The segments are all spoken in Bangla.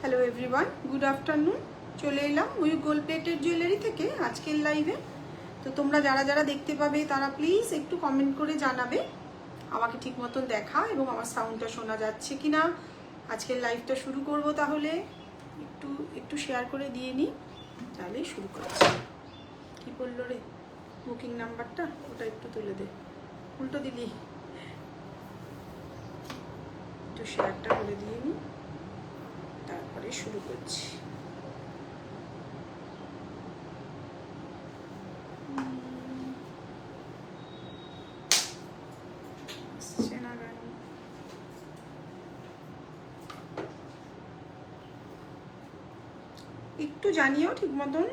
Hello everyone, good afternoon. চলে এলাম ময়ূর গোল্ড প্লেটেড জুয়েলারি থেকে আজকের লাইভে। তো তোমরা যারা যারা দেখতে পাবে তারা প্লিজ একটু কমেন্ট করে জানাবে আমাকে ঠিক মতন দেখা এবং আমার সাউন্ডটা শোনা যাচ্ছে কিনা। আজকের লাইভটা শুরু করব, তাহলে একটু একটু শেয়ার করে দিয়ে নিই, তাহলেই শুরু করছি। কি বললো রে বুকিং নাম্বারটা, ওটা একটু তুলে দে, উল্টো দিলি। একটু শেয়ারটা করে দিয়ে নিই, তারপরে শুরু করছি। একটু জানিও ঠিক মতন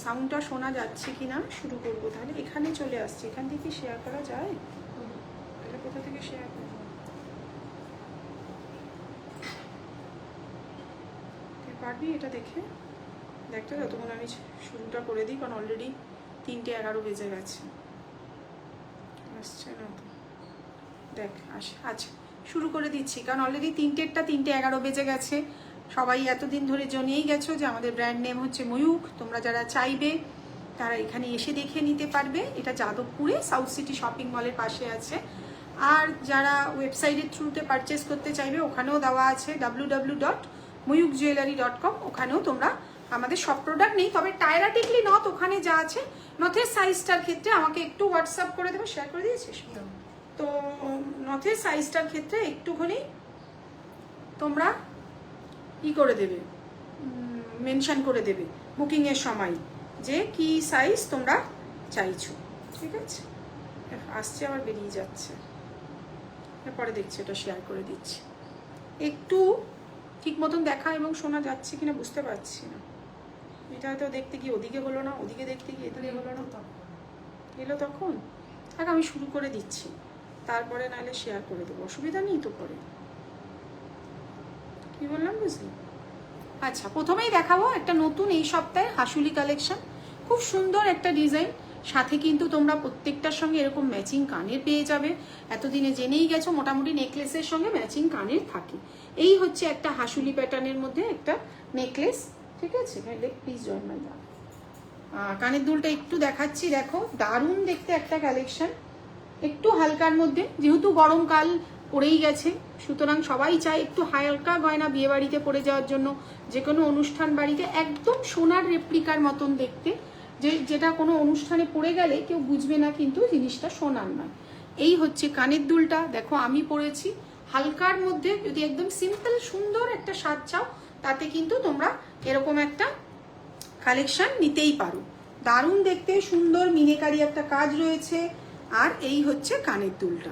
সাউন্ডটা শোনা যাচ্ছে কিনা। শুরু করবো, তাহলে এখানে চলে আসছি। এখান থেকে শেয়ার করা যায়? তাহলে কোথা থেকে শেয়ার করবো? পারবি এটা দেখে দেখতে? যতক্ষণ আমি শুরুটা করে দিই, কারণ অলরেডি 3:11 বেজে গেছে। আসছে না তো, দেখ আসে। আচ্ছা শুরু করে দিচ্ছি, কারণ অলরেডি 3:11 বেজে গেছে। সবাই এতদিন ধরে জানিয়েই গেছো যে আমাদের ব্র্যান্ড নেম হচ্ছে ময়ূখ। তোমরা যারা চাইবে তারা এখানে এসে দেখে নিতে পারবে। এটা যাদবপুরে সাউথ সিটি শপিং মলের পাশে আছে। আর যারা ওয়েবসাইটের থ্রুতে পারচেস করতে চাইবে, ওখানেও দেওয়া আছে www.moyukjewellery.com। ওখানেও তোমরা আমাদের সব প্রোডাক্ট নেই, তবে টায়ারাটিকলি নথ ওখানে যা আছে, নথের সাইজটার ক্ষেত্রে আমাকে একটু হোয়াটসঅ্যাপ করে দেবে। শেয়ার করে দিয়েছিস তো? নথের সাইজটার ক্ষেত্রে একটুখানি তোমরা করে দেবে, মেনশন করে দেবে বুকিংয়ের সময় যে কি সাইজ তোমরা চাইছো। ঠিক আছে, আসছে আবার বেরিয়ে যাচ্ছে, পরে দেখছি, ওটা শেয়ার করে দিচ্ছি। একটু ঠিক মতন দেখা এবং শোনা যাচ্ছে কিনা বুঝতে পারছি না। এটা হয়তো দেখতে গিয়ে ওদিকে হলো না, ওদিকে দেখতে গিয়ে এদিকে হলো না। এলো তখন থাক, আমি শুরু করে দিচ্ছি, তারপরে নাহলে শেয়ার করে দেবো, অসুবিধা নেই তো। পরে কি বললাম বুঝলি? আচ্ছা, প্রথমেই দেখাবো একটা নতুন এই সপ্তাহে হাসুলি কালেকশন। খুব সুন্দর একটা ডিজাইন, সাথে কিন্তু তোমরা প্রত্যেকটার সঙ্গে এরকম ম্যাচিং কানের পেয়ে যাবে। এতদিনে জেনেই গেছো মোটামুটি নেকলেসের সঙ্গে ম্যাচিং কানের থাকে। এই হচ্ছে একটা হাসুলি প্যাটার্নের মধ্যে একটা নেকলেস। ঠিক আছে, প্লিজ জয়েন মাই দাম। কানের দুলটা একটু দেখাচ্ছি, দেখো দারুণ দেখতে একটা কালেকশন, একটু হালকার মধ্যে। যেহেতু গরমকাল পড়েই গেছে, সুতরাং সবাই চায় একটু হালকা গয়না বিয়ে বাড়িতে পরে যাওয়ার জন্য, যে কোনো অনুষ্ঠান বাড়িতে একদম সোনার রেপ্লিকার মতন দেখতে, যেটা কোনো অনুষ্ঠানে পরে গেলে কেউ বুঝবে না কিন্তু জিনিসটা সোনার নয়। এই হচ্ছে কানের দুলটা, দেখো আমি পরেছি হালকার মধ্যে। যদি একদম সিম্পল সুন্দর একটা সাজ চাও, তাতে কিন্তু তোমরা এরকম একটা কালেকশন নিতেই পারো। দারুণ দেখতে, সুন্দর মিনেকারি একটা কাজ রয়েছে। আর এই হচ্ছে কানের দুলটা,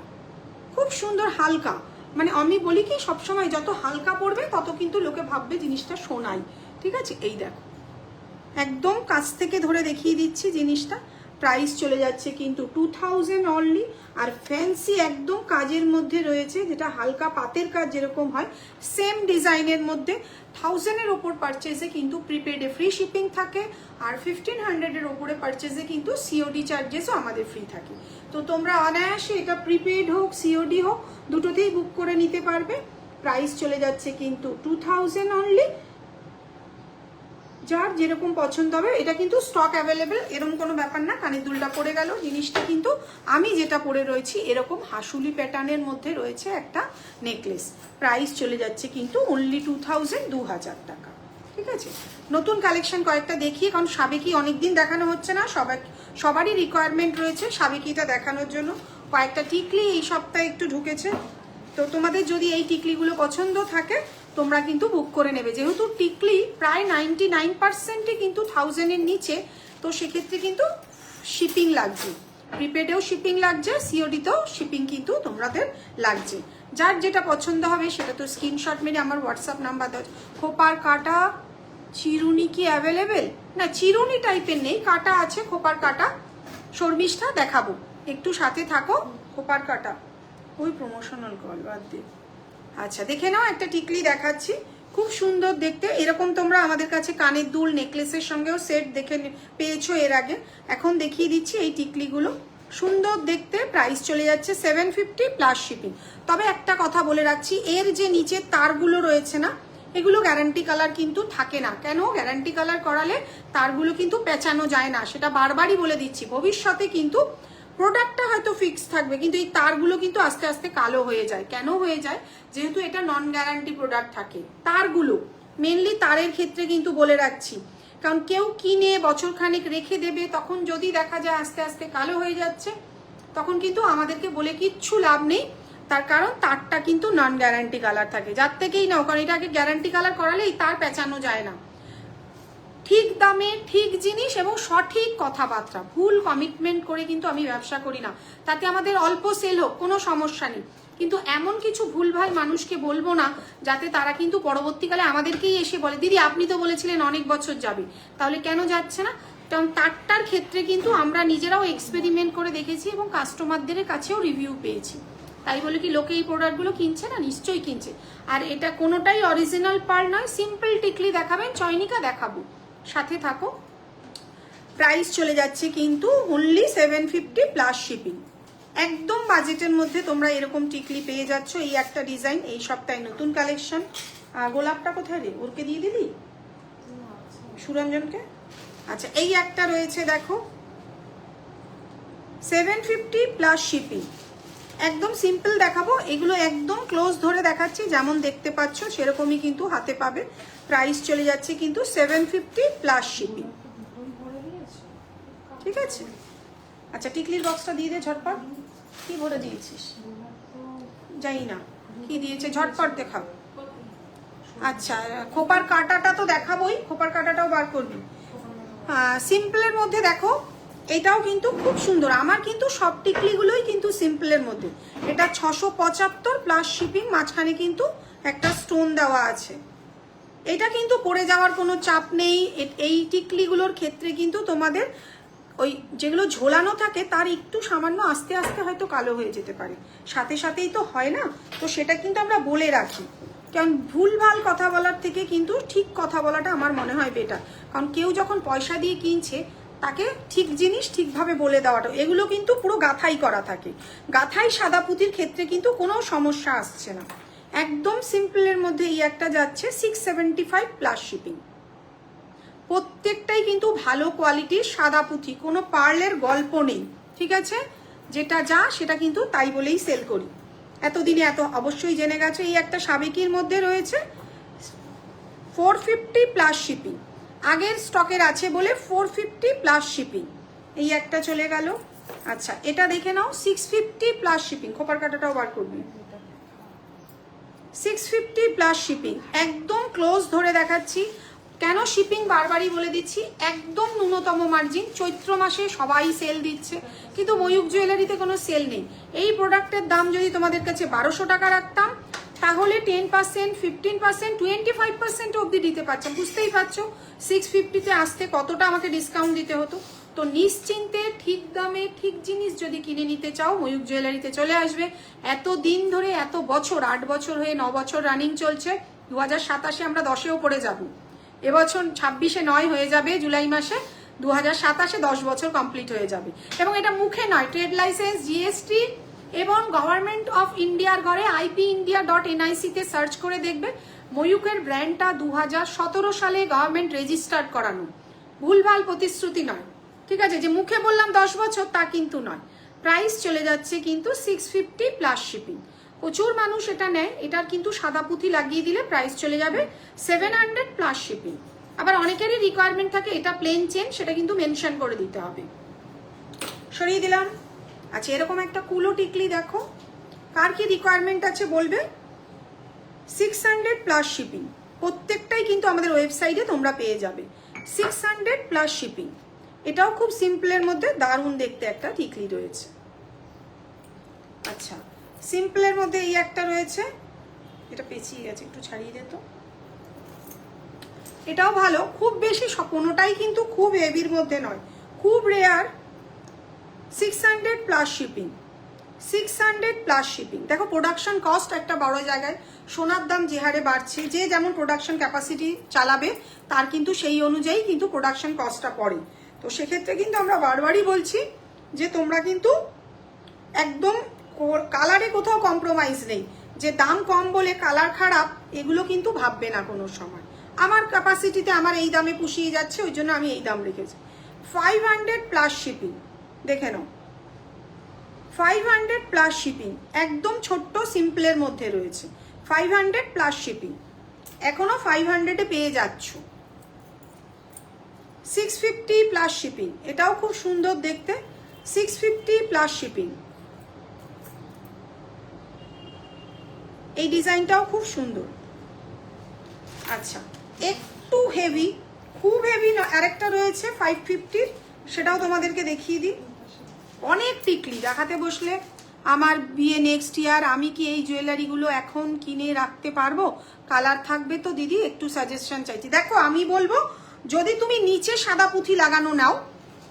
খুব সুন্দর হালকা। মানে আমি বলি কি, সবসময় যত হালকা পড়বে তত কিন্তু লোকে ভাববে জিনিসটা সোনাই। ঠিক আছে, এই দেখো একদম কাছ থেকে ধরে দেখিয়ে দিচ্ছি জিনিসটা। প্রাইস চলে যাচ্ছে কিন্তু 2000 অনলি। আর ফ্যান্সি একদম কাজের মধ্যে রয়েছে, যেটা হালকা পাতের কাজ যেরকম হয় সেম ডিজাইনের মধ্যে। 1000-এর ওপর পারচেসে কিন্তু প্রিপেডে ফ্রি শিপিং থাকে, আর 1500-এর ওপরে পারচেসে কিন্তু সিওডি চার্জেসও আমাদের ফ্রি থাকে। তো তোমরা অনায়াসে এটা প্রিপেড হোক সিওডি হোক দুটোতেই বুক করে নিতে পারবে। প্রাইস চলে যাচ্ছে কিন্তু 2000 অনলি। যার যেরকম পছন্দ হবে, এটা কিন্তু স্টক অ্যাভেলেবেল এরকম কোনো ব্যাপার না। কানের দুলটা পরে গেল, জিনিসটা কিন্তু আমি যেটা পরে রয়েছি এরকম হাসুলি প্যাটার্নের মধ্যে রয়েছে একটা নেকলেস। প্রাইস চলে যাচ্ছে কিন্তু অনলি 2000 টাকা। ঠিক আছে, নতুন কালেকশন কয়েকটা দেখিয়ে, কারণ সাবেকি অনেকদিন দেখানো হচ্ছে না, সবারই রিকোয়ারমেন্ট রয়েছে সাবেকিটা দেখানোর জন্য। কয়েকটা টিকলি এই সপ্তাহে একটু ঢুকেছে, তো তোমাদের যদি এই টিকলিগুলো পছন্দ থাকে তোমরা কিন্তু বুক করে নেবে। যেহেতু টিকলি প্রায় 99%ই কিন্তু 1000-এর নিচে, তো সেক্ষেত্রে কিন্তু শিপিং লাগছে, প্রিপেডেও শিপিং লাগছে, সিওডিতেও শিপিং কিন্তু তোমাদের লাগছে। যার যেটা পছন্দ হবে সেটা তো স্ক্রিনশট মেরে আমার হোয়াটসঅ্যাপ নাম্বার দাও। খোপার কাটা চিরুনি কি অ্যাভেলেবেল? না, চিরুনি টাইপের নেই, কাটা আছে, খোপার কাটা। শর্মিষ্ঠা দেখাবো, একটু সাথে থাকো। খোপার কাটা ওই প্রমোশনাল কল বাদ দিয়ে। আচ্ছা দেখে নাও, একটা টিকলি দেখাচ্ছি, খুব সুন্দর দেখতে। এরকম তোমরা আমাদের কাছে কানের দুল নেকলেসের সঙ্গেও সেট দেখে পেয়েছো এর আগে। এখন দেখিয়ে দিচ্ছি এই টিকলিগুলো, সুন্দর দেখতে, প্রাইস চলে যাচ্ছে 750 প্লাস শিপিং। তবে একটা কথা বলে রাখছি, এর যে নিচের তারগুলো রয়েছে না, এগুলো গ্যারান্টি কালার কিন্তু থাকে না। কেন? গ্যারান্টি কালার করালে তারগুলো কিন্তু পেঁচানো যায় না, সেটা বারবারই বলে দিচ্ছি। ভবিষ্যতে কিন্তু প্রোডাক্টটা হয়তো ফিক্স থাকবে, কিন্তু এই তারগুলো কিন্তু আস্তে আস্তে কালো হয়ে যায়। কেন হয়ে যায়? যেহেতু এটা নন গ্যারান্টি প্রোডাক্ট থাকে। তারগুলো মেনলি তারের ক্ষেত্রে কিন্তু বলে রাখছি, কারণ কেউ কিনে বছর খানেক রেখে দেবে, তখন যদি দেখা যায় আস্তে আস্তে কালো হয়ে যাচ্ছে, তখন কিন্তু আমাদেরকে বলে কিচ্ছু লাভ নেই। তার কারণ তারটা কিন্তু নন গ্যারান্টি কালার থাকে, যার থেকেই নাও, কারণ এটাকে গ্যারান্টি কালার করালে এই তার পেঁচানো যায় না। ঠিক দামে ঠিক জিনিস এবং সঠিক কথাবার্তা, ভুল কমিটমেন্ট করে কিন্তু আমি ব্যবসা করি না। তাতে আমাদের অল্প সেল হোক কোনো সমস্যা নেই, কিন্তু এমন কিছু ভুলভাল মানুষকে বলবো না যাতে তারা কিন্তু পরবর্তীকালে আমাদেরকেই এসে বলে, দিদি আপনি তো বলেছিলেন অনেক বছর যাবে, তাহলে কেন যাচ্ছে না? কারণ তারটার ক্ষেত্রে কিন্তু আমরা নিজেরাও এক্সপেরিমেন্ট করে দেখেছি এবং কাস্টমারদের কাছেও রিভিউ পেয়েছি। তাই বলে কি লোকে এই প্রোডাক্টগুলো কিনছে না? নিশ্চয়ই কিনছে। আর এটা কোনোটাই অরিজিনাল পার্ল নয়, সিম্পল টিকলি দেখাবেন, চয়নিকা দেখাবো, সাথে থাকো। প্রাইস চলে যাচ্ছে কিন্তু অনলি 750 প্লাস শিপিং। একদম বাজেটের মধ্যে তোমরা এরকম টিকলি পেয়ে যাচ্ছ। এই একটা ডিজাইন, এই সপ্তাহে নতুন কালেকশন। গোলাপটা কোথায় রে? ওরকে দিয়ে দিলি সুরঞ্জনকে? আচ্ছা, এই একটা রয়েছে দেখো, 750 প্লাস শিপিং। একদম সিম্পল দেখাবো, এগুলো একদম ক্লোজ ধরে দেখাচ্ছি, যেমন দেখতে পাচ্ছ সেরকমই কিন্তু হাতে পাবে। প্রাইস চলে যাচ্ছে কিন্তু 750 প্লাস শিপিং। ঠিক আছে, আচ্ছা টিকলির বক্সটা দিয়ে দে ঝটপট। কি ভরে দিয়েছিস? যাই না কি দিয়েছে, ঝটপট দেখাও। আচ্ছা, খোপার কাঁটাটা তো দেখাবোই, খোপার কাঁটাটাও বার করবি। সিম্পলের মধ্যে দেখো, এটাও কিন্তু খুব সুন্দর। আমার কিন্তু সব টিকলিগুলোই কিন্তু সিম্পলের মধ্যে। এটা 675 প্লাস শিপিং, মাঝখানে কিন্তু একটা স্টোন দেওয়া আছে। এটা কিন্তু পড়ে যাওয়ার কোনো চাপ নেই। এই টিকলিগুলোর ক্ষেত্রে কিন্তু তোমাদের ওই যেগুলো ঝোলানো থাকে তার একটু সামান্য আস্তে আস্তে হয়তো কালো হয়ে যেতে পারে, সাথে সাথেই তো হয় না, তো সেটা কিন্তু আমরা বলে রাখি। কারণ ভুলভাল কথা বলার থেকে কিন্তু ঠিক কথা বলাটা আমার মনে হয় বেটার। কারণ কেউ যখন পয়সা দিয়ে কিনছে, তাকে ঠিক জিনিস ঠিকভাবে বলে দেওয়াটা। এগুলো কিন্তু পুরো গাঁথাই করা থাকে, গাঁথাই সাদা পুঁতির ক্ষেত্রে কিন্তু কোনো সমস্যা আসছে না। একদম সিম্পলের মধ্যে এই একটা যাচ্ছে 675 প্লাস শিপিং। প্রত্যেকটাই কিন্তু ভালো কোয়ালিটির সাদা পুঁথি, কোনো পার্লের গল্প নেই। ঠিক আছে, যেটা যা সেটা কিন্তু তাই বলেই সেল করি। এতদিনে এত অবশ্যই জেনে গেছো। এই একটা সাবেকির মধ্যে রয়েছে 450 প্লাস শিপিং, আগের স্টকের আছে বলে 450 প্লাস শিপিং। এই একটা চলে গেল। আচ্ছা, এটা দেখে নাও 650 প্লাস শিপিং। খোপার কাটাটাও বার করবি। 650 প্লাস শিপিং, একদম ক্লোজ ধরে দেখাচ্ছি। কেন শিপিং বারবারই বলে দিচ্ছি, একদম ন্যূনতম মার্জিন। চৈত্র মাসে সবাই সেল দিচ্ছে, কিন্তু ময়ূক জুয়েলারিতে কোনো সেল নেই। এই প্রোডাক্টের দাম যদি তোমাদের কাছে 1200 টাকা রাখতাম, তাহলে 10%, 15%, 25% অবধি দিতে পারতাম। বুঝতেই পারছো 650-তে আসতে কতটা আমাকে ডিসকাউন্ট দিতে হতো। তো নিশ্চিন্তে ঠিক দামে ঠিক জিনিস যদি কিনে নিতে চাও, ময়ূক জুয়েলারিতে চলে আসবে। এত দিন ধরে, এত বছর, 8 বছর হয়ে 9 বছর রানিং চলছে। 2027-এ আমরা 10-এও পড়ে যাব। এবছর 26-এ 9 হয়ে যাবে, জুলাই মাসে 2027-এ 10 বছর কমপ্লিট হয়ে যাবে। এবং এটা মুখে নয়, ট্রেড লাইসেন্স, জিএসটি এবং গভর্নমেন্ট অফ ইন্ডিয়ার ঘরে ipindia.nic-তে সার্চ করে দেখবে। ময়ূকের ব্র্যান্ডটা 2017 সালে গভর্নমেন্ট রেজিস্টার্ড করানো। ভুলভাল প্রতিশ্রুতি নয়, ঠিক আছে, যে মুখে বললাম 10 বছর তা কিন্তু নয়। প্রাইস চলে যাচ্ছে কিন্তু 650 প্লাস শিপিং। প্রচুর মানুষ এটা নেয়, এটার কিন্তু সাদা পুঁথি লাগিয়ে দিলে প্রাইস চলে যাবে 700 প্লাস শিপিং। আবার অনেকেরই রিকোয়ারমেন্ট থাকে এটা প্লেন চেন, সেটা কিন্তু মেনশন করে দিতে হবে। সরিয়ে দিলাম। আচ্ছা, এরকম একটা কুলো টিকলি দেখো, কার কি রিকোয়ারমেন্ট আছে বলবে। 600 প্লাস শিপিং, প্রত্যেকটাই কিন্তু আমাদের ওয়েবসাইটে তোমরা পেয়ে যাবে। 600 প্লাস শিপিং। এটাও খুব সিম্পলের মধ্যে দারুণ দেখতে একটা টিকলি রয়েছে। আচ্ছা, সিম্পলের মধ্যে এই একটা রয়েছে, এটা পেঁচিয়ে গেছে, একটু ছাড়িয়ে দে তো। এটাও ভালো, খুব বেশি কোনোটাই কিন্তু খুব হেভির মধ্যে নয়, খুব rare. 600 plus shipping, 600 plus shipping. দেখো প্রোডাকশন কস্ট একটা বড় জায়গায়, সোনার দাম যে হারে বাড়ছে, যে যেমন প্রোডাকশন ক্যাপাসিটি চালাবে তার কিন্তু সেই অনুযায়ী কিন্তু প্রোডাকশন কস্টটা পড়ে। তো সেক্ষেত্রে কিন্তু আমরা বারবারই বলছি যে তোমরা কিন্তু একদম কালারে কোথাও কম্প্রোমাইজ নেই, যে দাম কম বলে কালার খারাপ এগুলো কিন্তু ভাববে না কোনো সময়। আমার ক্যাপাসিটিতে আমার এই দামে পুষিয়ে যাচ্ছে, ওই জন্য আমি এই দাম রেখেছি। 500 প্লাস শিপিং, দেখে নাও 500 প্লাস শিপিং, একদম ছোট্ট সিম্পলের মধ্যে রয়েছে 500 প্লাস শিপিং, এখনো 500-এ পেয়ে যাচ্ছ। 650 প্লাস শিপিং, এটাও খুব সুন্দর দেখতে, 650 প্লাস শিপিং। এই ডিজাইনটাও খুব সুন্দর। আচ্ছা, একটু হেভি, খুব হেভি আরেকটা রয়েছে 550-র, সেটাও তোমাদেরকে দেখিয়ে দিই। অনেক টিকলি দেখাতে বসলে আমার বিয়ে নেক্সট ইয়ার, আমি কি এই জুয়েলারিগুলো এখন কিনে রাখতে পারবো? কালার থাকবে তো দিদি, একটু সাজেশন চাইছি। দেখো আমি বলবো, যদি তুমি নিচে সাদা পুঁথি লাগানো নাও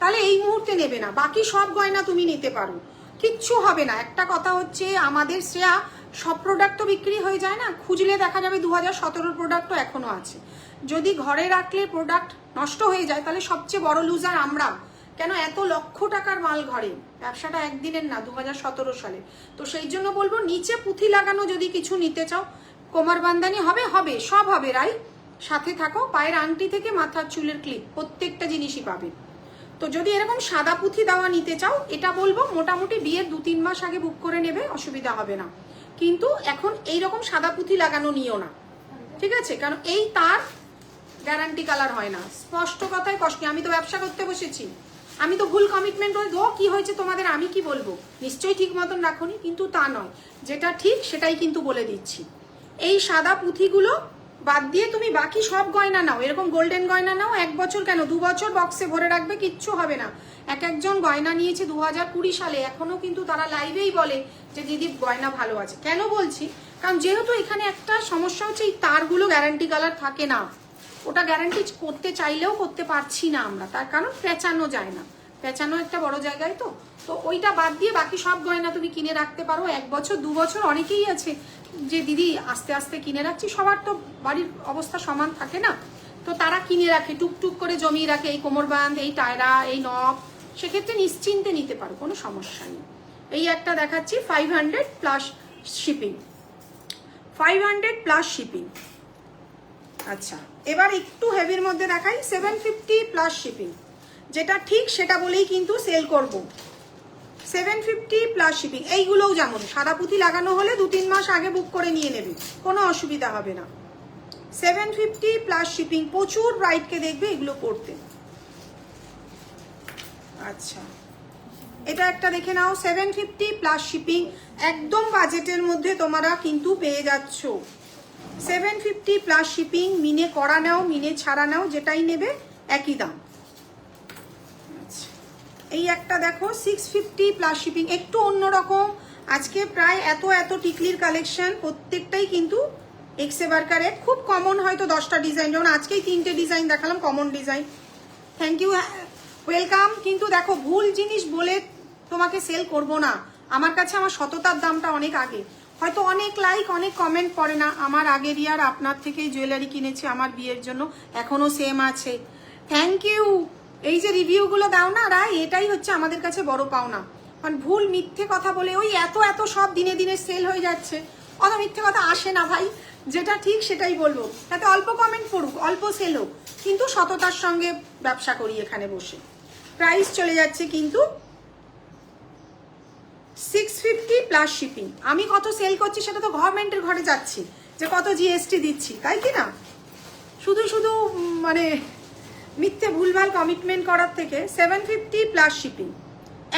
তাহলে এই মুহূর্তে নেবে না, বাকি সব গয়না তুমি নিতে পারো, কিচ্ছু হবে না। একটা কথা হচ্ছে, আমাদের শ্রেয়া সব প্রোডাক্ট তো বিক্রি হয়ে যায় না, খুঁজলে দেখা যাবে 2017-র প্রোডাক্টও এখনো আছে। যদি ঘরে রাখলে প্রোডাক্ট নষ্ট হয়ে যায় তাহলে সবচেয়ে বড় লুজার আমরা। কেন, এত লক্ষ টাকার মাল ঘরে, ব্যবসাটা একদিনের না, 2017 সালে। তো সেই জন্য বলবো, নিচে পুঁথি লাগানো যদি কিছু নিতে চাও, কোমর বান্দানি হবে, হবে সব হবে রাই, সাথে থাকো। পায়ের আংটি থেকে মাথার চুলের ক্লিপ, প্রত্যেকটা জিনিসই পাবে। তো যদি এরকম সাদা পুঁথি দেওয়া নিতে চাও, এটা বলবো মোটামুটি বিয়ের 2-3 মাস আগে বুক করে নেবে, অসুবিধা হবে না। কিন্তু এখন এইরকম সাদা পুঁথি লাগানো নিও না, ঠিক আছে? কারণ এই তার গ্যারান্টি কালার হয় না, স্পষ্ট কথায় কষ্ট। আমি তো ব্যবসা করতে বসেছি, আমি তো ভুল কমিটমেন্ট করে দো, কি হয়েছে তোমাদের আমি কি বলবো, নিশ্চয়ই ঠিক মতন রাখুনি, কিন্তু তা নয়, যেটা ঠিক সেটাই কিন্তু বলে দিচ্ছি। এই সাদা পুঁথিগুলো বাদ দিয়ে তুমি বাকি সব গয়না নাও, এরকম গোল্ডেন গয়না নাও, 1 বছর কেন 2 বছর বক্সে ভরে রাখবে, কিচ্ছু হবে না। একজন গয়না নিয়েছে 2020 সালে, এখনো কিন্তু তারা লাইভেই বলে যে দিদি গয়না ভালো আছে। কেন বলছি, কারণ যেহেতু এখানে একটা সমস্যা হচ্ছে, এই তারগুলো গ্যারান্টি কালার থাকে না, ওটা গ্যারান্টি করতে চাইলেও করতে পারছি না আমরা, তার কারণ পেঁচানো যায় না, পেঁচানো একটা বড় জায়গায়। তো ওইটা বাদ দিয়ে বাকি সব গয়না তুমি কিনে রাখতে পারো 1 বছর 2 বছর। অনেকেই আছে যে দিদি আস্তে আস্তে কিনে রাখছি, সবার তো বাড়ির অবস্থা সমান থাকে না, তো তারা কিনে রাখে, টুকটুক করে জমিয়ে রাখে এই কোমরবান্ধ, এই টায়রা, এই নব, সেক্ষেত্রে নিশ্চিন্তে নিতে পারো, কোনো সমস্যা নেই। এই একটা দেখাচ্ছি 500 প্লাস শিপিং, 500 প্লাস শিপিং। আচ্ছা, এবার একটু হেভির মধ্যে দেখাই 750 প্লাস শিপিং, যেটা ঠিক সেটা বলেই কিন্তু সেল করব। 750 প্লাস শিপিং, এইগুলোও যেমন সাদা পুঁথি লাগানো হলে 2-3 মাস আগে বুক করে নিয়ে নেবে, কোনো অসুবিধা হবে না। 750 প্লাস শিপিং, প্রচুর ব্রাইটকে দেখবে এগুলো পড়তে। আচ্ছা, এটা একটা দেখে নাও 750 প্লাস শিপিং, একদম বাজেটের মধ্যে তোমরা কিন্তু পেয়ে যাচ্ছ। 750 প্লাস শিপিং, মিনে করা নাও মিনে ছাড়া নাও, যেটাই নেবে একই দাম। এই একটা দেখো 650 প্লাস শিপিং, একটু অন্যরকম। আজকে প্রায় এত টিকলির কালেকশন, প্রত্যেকটাই কিন্তু এক্সে বার্কারে খুব কমন, হয়তো 10টা ডিজাইন, যেমন আজকেই 3টে ডিজাইন দেখালাম common design. Thank you, welcome. কিন্তু দেখো, ভুল জিনিস বলে তোমাকে সেল করব না, আমার কাছে আমার সততার দামটা অনেক আগে। হয়তো অনেক লাইক অনেক কমেন্ট পড়ে না, আমার আগের ইয়ার আপনার থেকেই জুয়েলারি কিনেছি আমার বিয়ের জন্য, এখনো সেম আছে। Thank you. এই যে রিভিউগুলো দাও না রাই, এটাই হচ্ছে আমাদের কাছে বড় পাওনা। কারণ ভুল মিথ্যে কথা বলে ওই এত সব দিনে দিনে সেল হয়ে যাচ্ছে, অত মিথ্যে কথা আসে না ভাই, যেটা ঠিক সেটাই বলবো। তাতে অল্প কমেন্ট পড়ুক, অল্প সেল হোক, কিন্তু সততার সঙ্গে ব্যবসা করি এখানে বসে। প্রাইস চলে যাচ্ছে কিন্তু 650 প্লাস শিপিং। আমি কত সেল করছি সেটা তো গভর্নমেন্টের ঘরে যাচ্ছি, যে কত জিএসটি দিচ্ছি, তাই কি না? শুধু মানে মিথ্যে ভুলভাল কমিটমেন্ট করার থেকে 750 প্লাস শিপিং,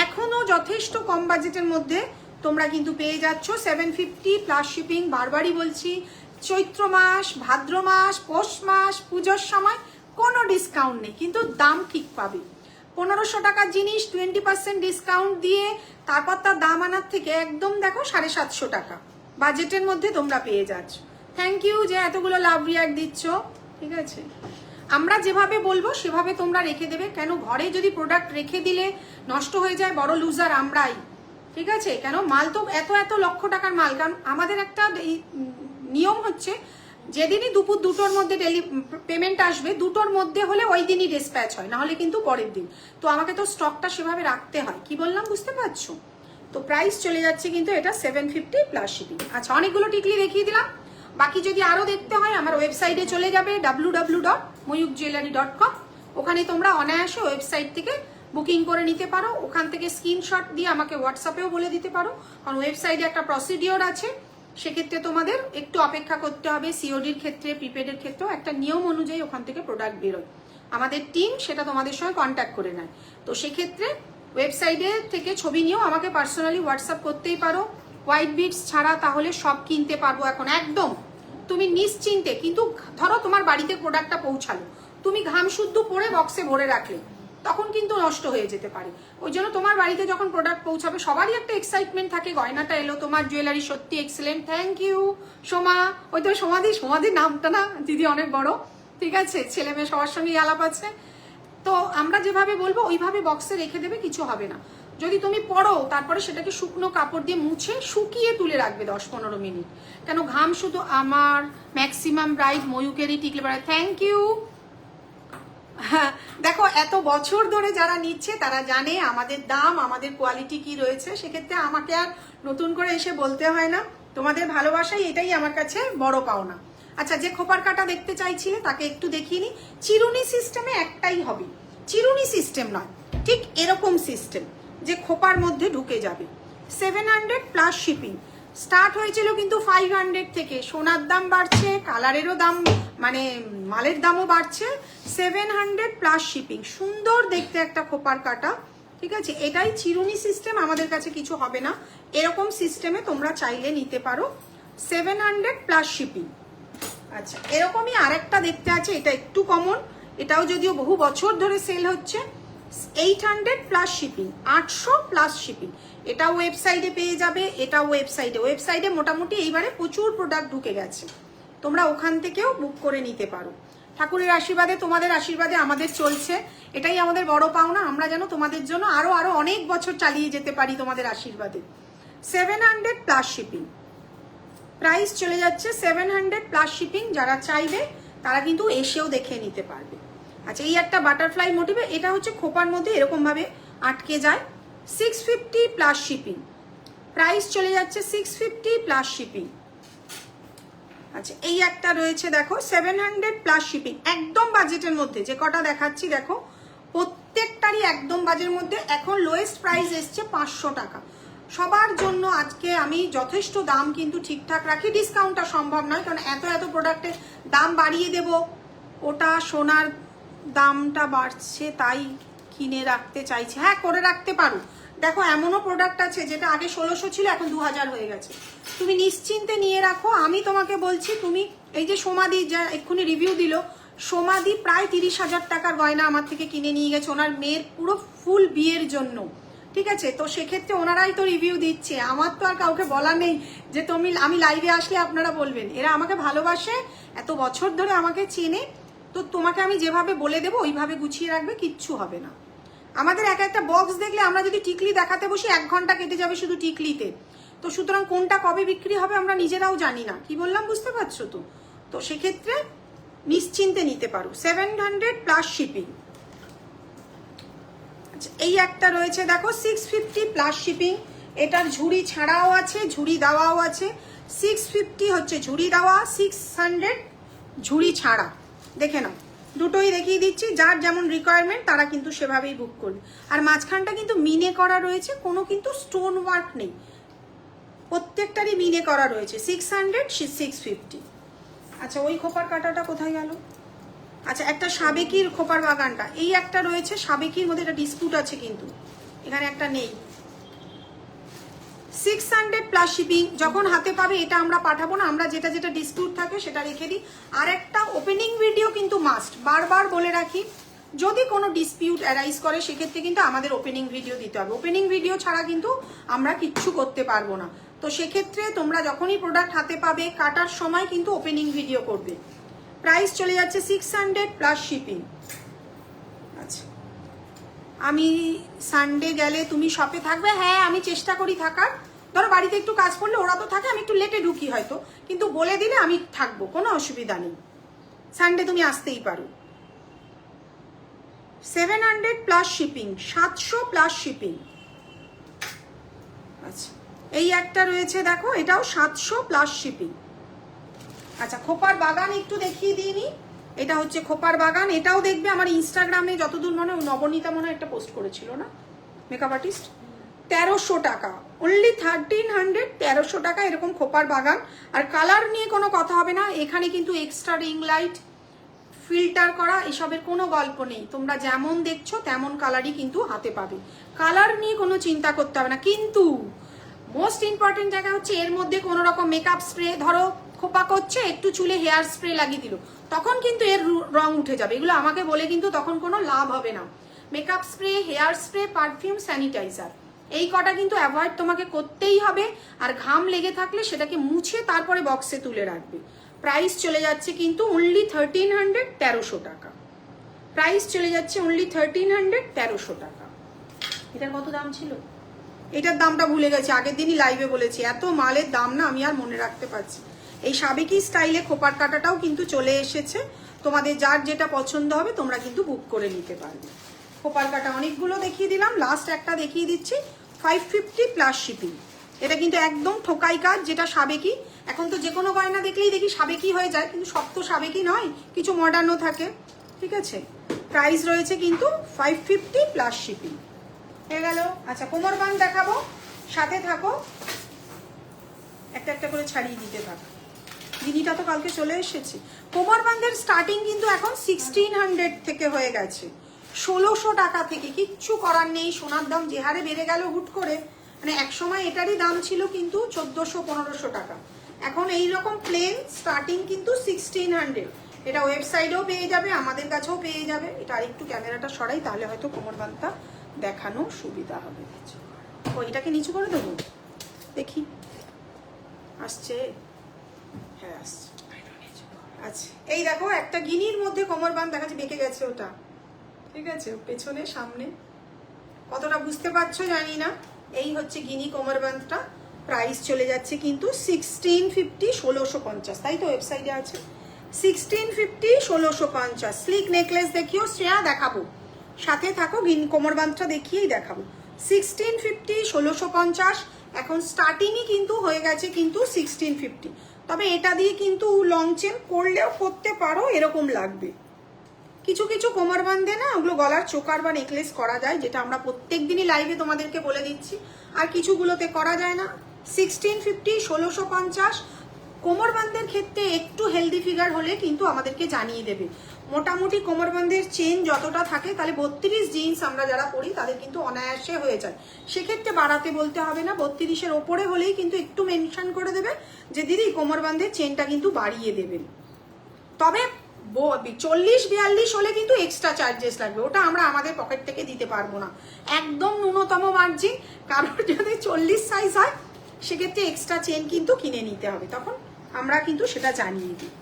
এখনো যথেষ্ট কম বাজেটের মধ্যে তোমরা কিন্তু পেয়ে যাচ্ছ 750 প্লাস শিপিং। বারবারই বলছি, চৈত্র মাস, ভাদ্র মাস, পৌষ মাস, পুজোর সময় কোনো ডিসকাউন্ট নেই, কিন্তু দাম ঠিক পাবে। 1500 টাকার জিনিস 20% ডিসকাউন্ট দিয়ে তারপর তার দাম আনার থেকে একদম দেখো 750 টাকা বাজেটের মধ্যে তোমরা পেয়ে যাচ্ছ। থ্যাংক ইউ যে এতগুলো লাভ রিয়াক্ট দিচ্ছ, ঠিক আছে? আমরা যেভাবে বলবো সেভাবে তোমরা রেখে দেবে। কেন, ঘরে যদি প্রোডাক্ট রেখে দিলে নষ্ট হয়ে যায়, বড় লুজার আমরাই, ঠিক আছে? কেন, মাল তো এত লক্ষ টাকার মাল। কারণ আমাদের একটা নিয়ম হচ্ছে, যেদিনই দুপুর 2টোর মধ্যে পেমেন্ট আসবে, 2টোর মধ্যে হলে ওই দিনই ডিসপ্যাচ হয়, নাহলে কিন্তু পরের দিন। তো আমাকে তো স্টকটা সেভাবে রাখতে হয়, কি বললাম বুঝতে পারছো? তো প্রাইস চলে যাচ্ছে কিন্তু এটা 750 প্লাস শিপিং। আচ্ছা, অনেকগুলো টিকলি দেখিয়ে দিলাম, বাকি যদি আরো দেখতে হয় আমার ওয়েবসাইটে চলে যাবে www.moyukjewelry.com। ওখানে তোমরা অনায়াসে ওয়েবসাইট থেকে বুকিং করে নিতে পারো, ওখান থেকে স্ক্রিনশট দিয়ে আমাকে হোয়াটসঅ্যাপেও বলে দিতে পারো, কারণ ওয়েবসাইটে একটা প্রসিডিওর আছে, সেক্ষেত্রে তোমাদের একটু অপেক্ষা করতে হবে। সিওডির ক্ষেত্রে, প্রিপেডের ক্ষেত্রেও একটা নিয়ম অনুযায়ী ওখান থেকে প্রোডাক্ট বেরোয়, আমাদের টিম সেটা তোমাদের সঙ্গে কন্ট্যাক্ট করে নেয়। তো সেক্ষেত্রে ওয়েবসাইটে থেকে ছবি নিয়েও আমাকে পার্সোনালি হোয়াটসঅ্যাপ করতেই পারো। হোয়াইট বিডস ছাড়া তাহলে সব কিনতে পারবো এখন একদম তুমি নিশ্চিন্তে। কিন্তু ধরো তোমার বাড়িতে প্রোডাক্টটা পৌঁছালো, তুমি ঘাম শুদ্ধ পরে বক্সে ভরে রাখলে, তখন কিন্তু নষ্ট হয়ে যেতে পারে। ওই জন্য তোমার বাড়িতে যখন প্রোডাক্ট পৌঁছাবে সবারই একটা এক্সাইটমেন্ট থাকে, গয়নাটা এলো, তোমার জুয়েলারি সত্যি এক্সেলেন্ট, থ্যাংক ইউ সোমা। ওই তো সমাধির নামটা না দিদি অনেক বড়, ঠিক আছে, ছেলে মেয়ে সবার সঙ্গেই আলাপ আছে। তো আমরা যেভাবে বলবো ওইভাবে বক্সে রেখে দেবে, কিছু হবে না। যদি তুমি পড়ো তারপরে সেটাকে শুকনো কাপড় দিয়ে মুছে শুকিয়ে তুলে রাখবে 10-15 মিনিট, কেন ঘাম শুধু আমার ম্যাক্সিমাম ব্রাইট ময়ূকেরই টিকলে পারে, থ্যাংক ইউ। হ্যাঁ দেখো, এত বছর ধরে যারা নিচ্ছে তারা জানে আমাদের দাম, আমাদের কোয়ালিটি কি রয়েছে, সেক্ষেত্রে আমাকে আর নতুন করে এসে বলতে হয় না। তোমাদের ভালোবাসাই এটাই আমার কাছে বড় পাওনা। আচ্ছা, যে খোপার কাটা দেখতে চাইছিলে তাকে একটু দেখিয়ে নি। চিরুনি সিস্টেমে একটাই হবে, চিরুনি সিস্টেম নয়, ঠিক এরকম সিস্টেম যে খোপার মধ্যে ঢুকে যাবে। 700 প্লাস শিপিং। স্টার্ট হয়েছিল কিন্তু 500 থেকে, সোনার দাম বাড়ছে, কালারেরও দাম মানে মালের দামও বাড়ছে। 700 প্লাস শিপিং, সুন্দর দেখতে একটা খোপার কাটা, ঠিক আছে। এটাই চিরুনি সিস্টেম, আমাদের কাছে কিছু হবে না, এরকম সিস্টেমে তোমরা চাইলে নিতে পারো। 700 প্লাস শিপিং। আচ্ছা, এরকমই আরেকটা দেখতে আছে, এটা একটু কমন, এটাও যদিও বহু বছর ধরে সেল হচ্ছে। 800 প্লাস শিপিং, 800 প্লাস শিপিং। এটা ওয়েবসাইটে পেয়ে যাবে, এটা ওয়েবসাইটে মোটামুটি এইবারে প্রচুর প্রোডাক্ট ঢুকে গেছে, তোমরা ওখান থেকেও বুক করে নিতে পারো। ঠাকুরের আশীর্বাদে, তোমাদের আশীর্বাদে আমাদের চলছে, এটাই আমাদের বড় পাওনা। আমরা যেন তোমাদের জন্য আরো অনেক বছর চালিয়ে যেতে পারি তোমাদের আশীর্বাদে। 700 প্লাস শিপিং, প্রাইস চলে যাচ্ছে 700 প্লাস শিপিং। যারা চাইবে তারা কিন্তু এসেও দেখে নিতে পারবে। আচ্ছা, এই একটা বাটারফ্লাই মোটিভে, এটা হচ্ছে খোপার মধ্যে এরকম ভাবে আটকে যায়। 650 প্লাস শিপিং, প্রাইস চলে যাচ্ছে 650 প্লাস শিপিং। আচ্ছা, এই একটা রয়েছে দেখো 700 প্লাস শিপিং, একদম বাজেটের মধ্যে। যে কটা দেখাচ্ছি দেখো প্রত্যেকটারই একদম বাজেটের মধ্যে। এখন লোয়েস্ট প্রাইস এসছে 500 টাকা সবার জন্য। আজকে আমি যথেষ্ট দাম কিন্তু ঠিকঠাক রাখি, ডিসকাউন্টটা সম্ভব নয়, কারণ এত প্রোডাক্টের দাম বাড়িয়ে দেব, ওটা সোনার দামটা বাড়ছে তাই কিনে রাখতে চাইছে। হ্যাঁ, করে রাখতে পারো। দেখো, এমনও প্রোডাক্ট আছে যেটা আগে 1600 ছিল, এখন 2000 হয়ে গেছে, তুমি নিশ্চিন্তে নিয়ে রাখো। আমি তোমাকে বলছি, তুমি এই যে সোমাদি যা এক্ষুনি রিভিউ দিল, সোমাদি প্রায় 30,000 টাকার গয়না আমার থেকে কিনে নিয়ে গেছে ওনার মেয়ের পুরো ফুল বিয়ের জন্য, ঠিক আছে। তো সেক্ষেত্রে ওনারাই তো রিভিউ দিচ্ছে, আমার তো আর কাউকে বলা নেই যে আমি লাইভে আসলে আপনারা বলবেন। এরা আমাকে ভালোবাসে, এত বছর ধরে আমাকে চেনে, তো তোমাকে আমি যেভাবে বলে দেবো ওইভাবে গুছিয়ে রাখবে, কিচ্ছু হবে না। আমাদের একটা বক্স দেখলে আমরা যদি টিকলি দেখাতে বসি 1 ঘন্টা কেটে যাবে শুধু টিকলিতে। তো সুতরাং কোনটা কবে বিক্রি হবে আমরা নিজেরাও জানি না, কি বললাম বুঝতে পারছো তো? তো সেক্ষেত্রে নিশ্চিন্তে নিতে পারো। 700 প্লাস শিপিং। এই একটা রয়েছে দেখো 650 প্লাস শিপিং, এটার ঝুড়ি ছাড়াও আছে, ঝুড়ি দেওয়াও আছে। 650 হচ্ছে ঝুড়ি দেওয়া, 600 ঝুড়ি ছাড়া। দেখে নাও, দুটোই দেখিয়ে দিচ্ছি, যার যেমন রিকোয়ারমেন্ট তারা কিন্তু সেভাবেই বুক করবে। আর মাঝখানটা কিন্তু মিনে করা রয়েছে, কোনো কিন্তু স্টোন ওয়ার্ক নেই, প্রত্যেকটারই মিনে করা রয়েছে। 600 650। আচ্ছা, ওই খোপার কাটাটা কোথায় গেল? আচ্ছা, একটা সাবেকির খোপার বাগানটা, এই একটা রয়েছে সাবেকির মধ্যে, এটা ডিসপুট আছে কিন্তু এখানে একটা নেই। 600 প্লাস শিপিং, যখন হাতে পাবে এটা আমরা পাঠাবো না, আমরা যেটা ডিসপুট থাকে সেটা রেখে দিই। আর একটা ওপেনিং ভিডিও কিন্তু মাস্ট, বারবার বলে রাখি, যদি কোনো ডিসপিউট অ্যারাইজ করে সেক্ষেত্রে কিন্তু আমাদের ওপেনিং ভিডিও দিতে হবে। ওপেনিং ভিডিও ছাড়া কিন্তু আমরা কিচ্ছু করতে পারবো না। তো সেক্ষেত্রে তোমরা যখনই প্রোডাক্ট হাতে পাবে কাটার সময় কিন্তু ওপেনিং ভিডিও করবে। প্রাইস চলে যাচ্ছে 600 প্লাস শিপিং। আচ্ছা, আমি সানডে গেলে তুমি শপে থাকবে? হ্যাঁ, আমি চেষ্টা করি থাকার, ধরো বাড়িতে একটু কাজ পড়লে ওরা তো থাকে, আমি একটু লেটে ঢুকি হয়তো, কিন্তু বলে দিলে আমি থাকবো, কোনো অসুবিধা নেই। সানডে তুমি আসতেই পারো। 700 প্লাস শিপিং, 700 প্লাস শিপিং। আচ্ছা, এই একটা রয়েছে দেখো, এটাও 700 প্লাস শিপিং। আচ্ছা, খোপার বাগান একটু দেখিয়ে দিইনি। এটা হচ্ছে খোপার বাগান, এটাও দেখবে আমার ইনস্টাগ্রামে যতদূর মনে হয় নবনীতা মনে হয় একটা পোস্ট করেছিল না, মেকআপ আর্টিস্ট। 1300 টাকা, অনলি 1300, 1300 টাকা এরকম খোপার বাগান। আর কালার নিয়ে কোনো কথা হবে না, এখানে কিন্তু এক্সট্রা রিং লাইট, ফিল্টার করা এসবের কোনো গল্প নেই। তোমরা যেমন দেখছো তেমন কালারই কিন্তু হাতে পাবে, কালার নিয়ে কোনো চিন্তা করতে হবে না। কিন্তু মোস্ট ইম্পর্টেন্ট জায়গা হচ্ছে এর মধ্যে কোনো রকম মেকআপ স্প্রে, ধরো খোপা করছে একটু চুলে হেয়ার স্প্রে লাগিয়ে দিল, তখন কিন্তু এর রং উঠে যাবে। এগুলো আমাকে বলে কিন্তু তখন কোনো লাভ হবে না। Makeup spray, hair spray, perfume, sanitizer, এই কটা কিন্তু অ্যাভয়েড তোমাকে করতেই হবে। আর ঘাম লেগে থাকলে সেটাকে মুছে তারপরে বক্সে তুলে রাখবে। প্রাইস চলে যাচ্ছে কিন্তু অনলি 1300, 1300 টাকা। প্রাইস চলে যাচ্ছে অনলি 1300, 1300 টাকা। এটার কত দাম ছিল? এটার দামটা ভুলে গেছি, আগের দিনই লাইভে বলেছি। এত মালের দাম না আমি আর মনে রাখতে পারছি। এই সাবেকি স্টাইলে খোপার কাটাটাও কিন্তু চলে এসেছে, তোমাদের যার যেটা পছন্দ হবে তোমরা কিন্তু বুক করে নিতে পারবে। খোপার কাটা অনেকগুলো দেখিয়ে দিলাম, লাস্ট একটা দেখিয়ে দিচ্ছি, 550 প্লাস শিপিং। এটা কিন্তু একদম ঠোকাই কাজ, যেটা সাবেকি। এখন তো যে কোনো গয়না দেখলেই দেখি সাবেকি হয়ে যায়, কিন্তু সব তো সাবেকি নয়, কিছু মডার্নও থাকে, ঠিক আছে। প্রাইস রয়েছে কিন্তু 550 প্লাস শিপিং। হয়ে গেল। আচ্ছা, কোমর বাঁধ দেখাবো, সাথে থাকো, একটা একটা করে ছাড়িয়ে দিতে থাকো। জিনিটা তো কালকে চলে এসেছে। কোমর বাঁধের স্টার্টিং কিন্তু এখন 1600 থেকে হয়ে গেছে, 1600 টাকা থেকে। কিচ্ছু করার নেই, সোনার দাম যে হারে বেড়ে গেল হুট করে, মানে এক সময় এটারই দাম ছিল কিন্তু 1400-1500 টাকা। এখন এইরকম প্লেন স্টার্টিং কিন্তু 1600। এটা ওয়েবসাইটেও পেয়ে যাবে, আমাদের কাছেও পেয়ে যাবে। এটা আরেকটু ক্যামেরাটা সরাই, তাহলে হয়তো কোমর বাঁধটা দেখানো সুবিধা হবে। ও, এটাকে নিচু করে দেবো, দেখি আসছে। হ্যাঁ আসছে। আচ্ছা, এই দেখো একটা গিনির মধ্যে কোমর বাঁধ দেখাচ্ছে, বেঁকে গেছে ওটা, ঠিক আছে, পেছনে সামনে। কতটা বুঝতে পারছো জানি না। এই হচ্ছে গিনি কোমর বাঁধটা। প্রাইস চলে যাচ্ছে কিন্তু 1650, 1650, তাই তো ওয়েবসাইটে আছে 1650, 1650। স্লিক নেকলেস দেখিও শ্রেয়া, দেখাবো, সাথে থাকো। গিনি কোমর বাঁধটা দেখিয়েই দেখাবো। 1650, 1650 এখন স্টার্টিংই কিন্তু হয়ে গেছে কিন্তু 1650। তবে এটা দিয়ে কিন্তু লং চেন করলেও করতে পারো, এরকম লাগবে। কিছু কিছু কোমর বাঁধে না, ওগুলো গলার চোকার বা নেকলেস করা যায়, যেটা আমরা প্রত্যেক দিনই লাইভে তোমাদেরকে বলে দিচ্ছি। আর কিছুগুলোতে করা যায় না। 1650, 1650 কোমর বাঁধের ক্ষেত্রে একটু হেলদি ফিগার হলে কিন্তু আমাদেরকে জানিয়ে দেবে। মোটামুটি কোমর বাঁধের চেন যতটা থাকে, তাহলে 32 জিন্স আমরা যারা পরি তাদের কিন্তু অনায়াসে হয়ে যায়। সেক্ষেত্রে বাড়াতে বলতে হবে না, 32-এর ওপরে হলেই কিন্তু একটু মেনশন করে দেবে যে দিদি কোমর বাঁধের চেনটা কিন্তু বাড়িয়ে দেবেন। তবে 40-42 হলে কিন্তু এক্সট্রা চার্জেস লাগবে, ওটা আমরা আমাদের পকেট থেকে দিতে পারবো না। একদম ন্যূনতম মার্জিন, কারণ যদি 40 সাইজ হয় সেক্ষেত্রে এক্সট্রা চেন কিন্তু কিনে নিতে হবে, তখন আমরা কিন্তু সেটা জানিয়ে দিই।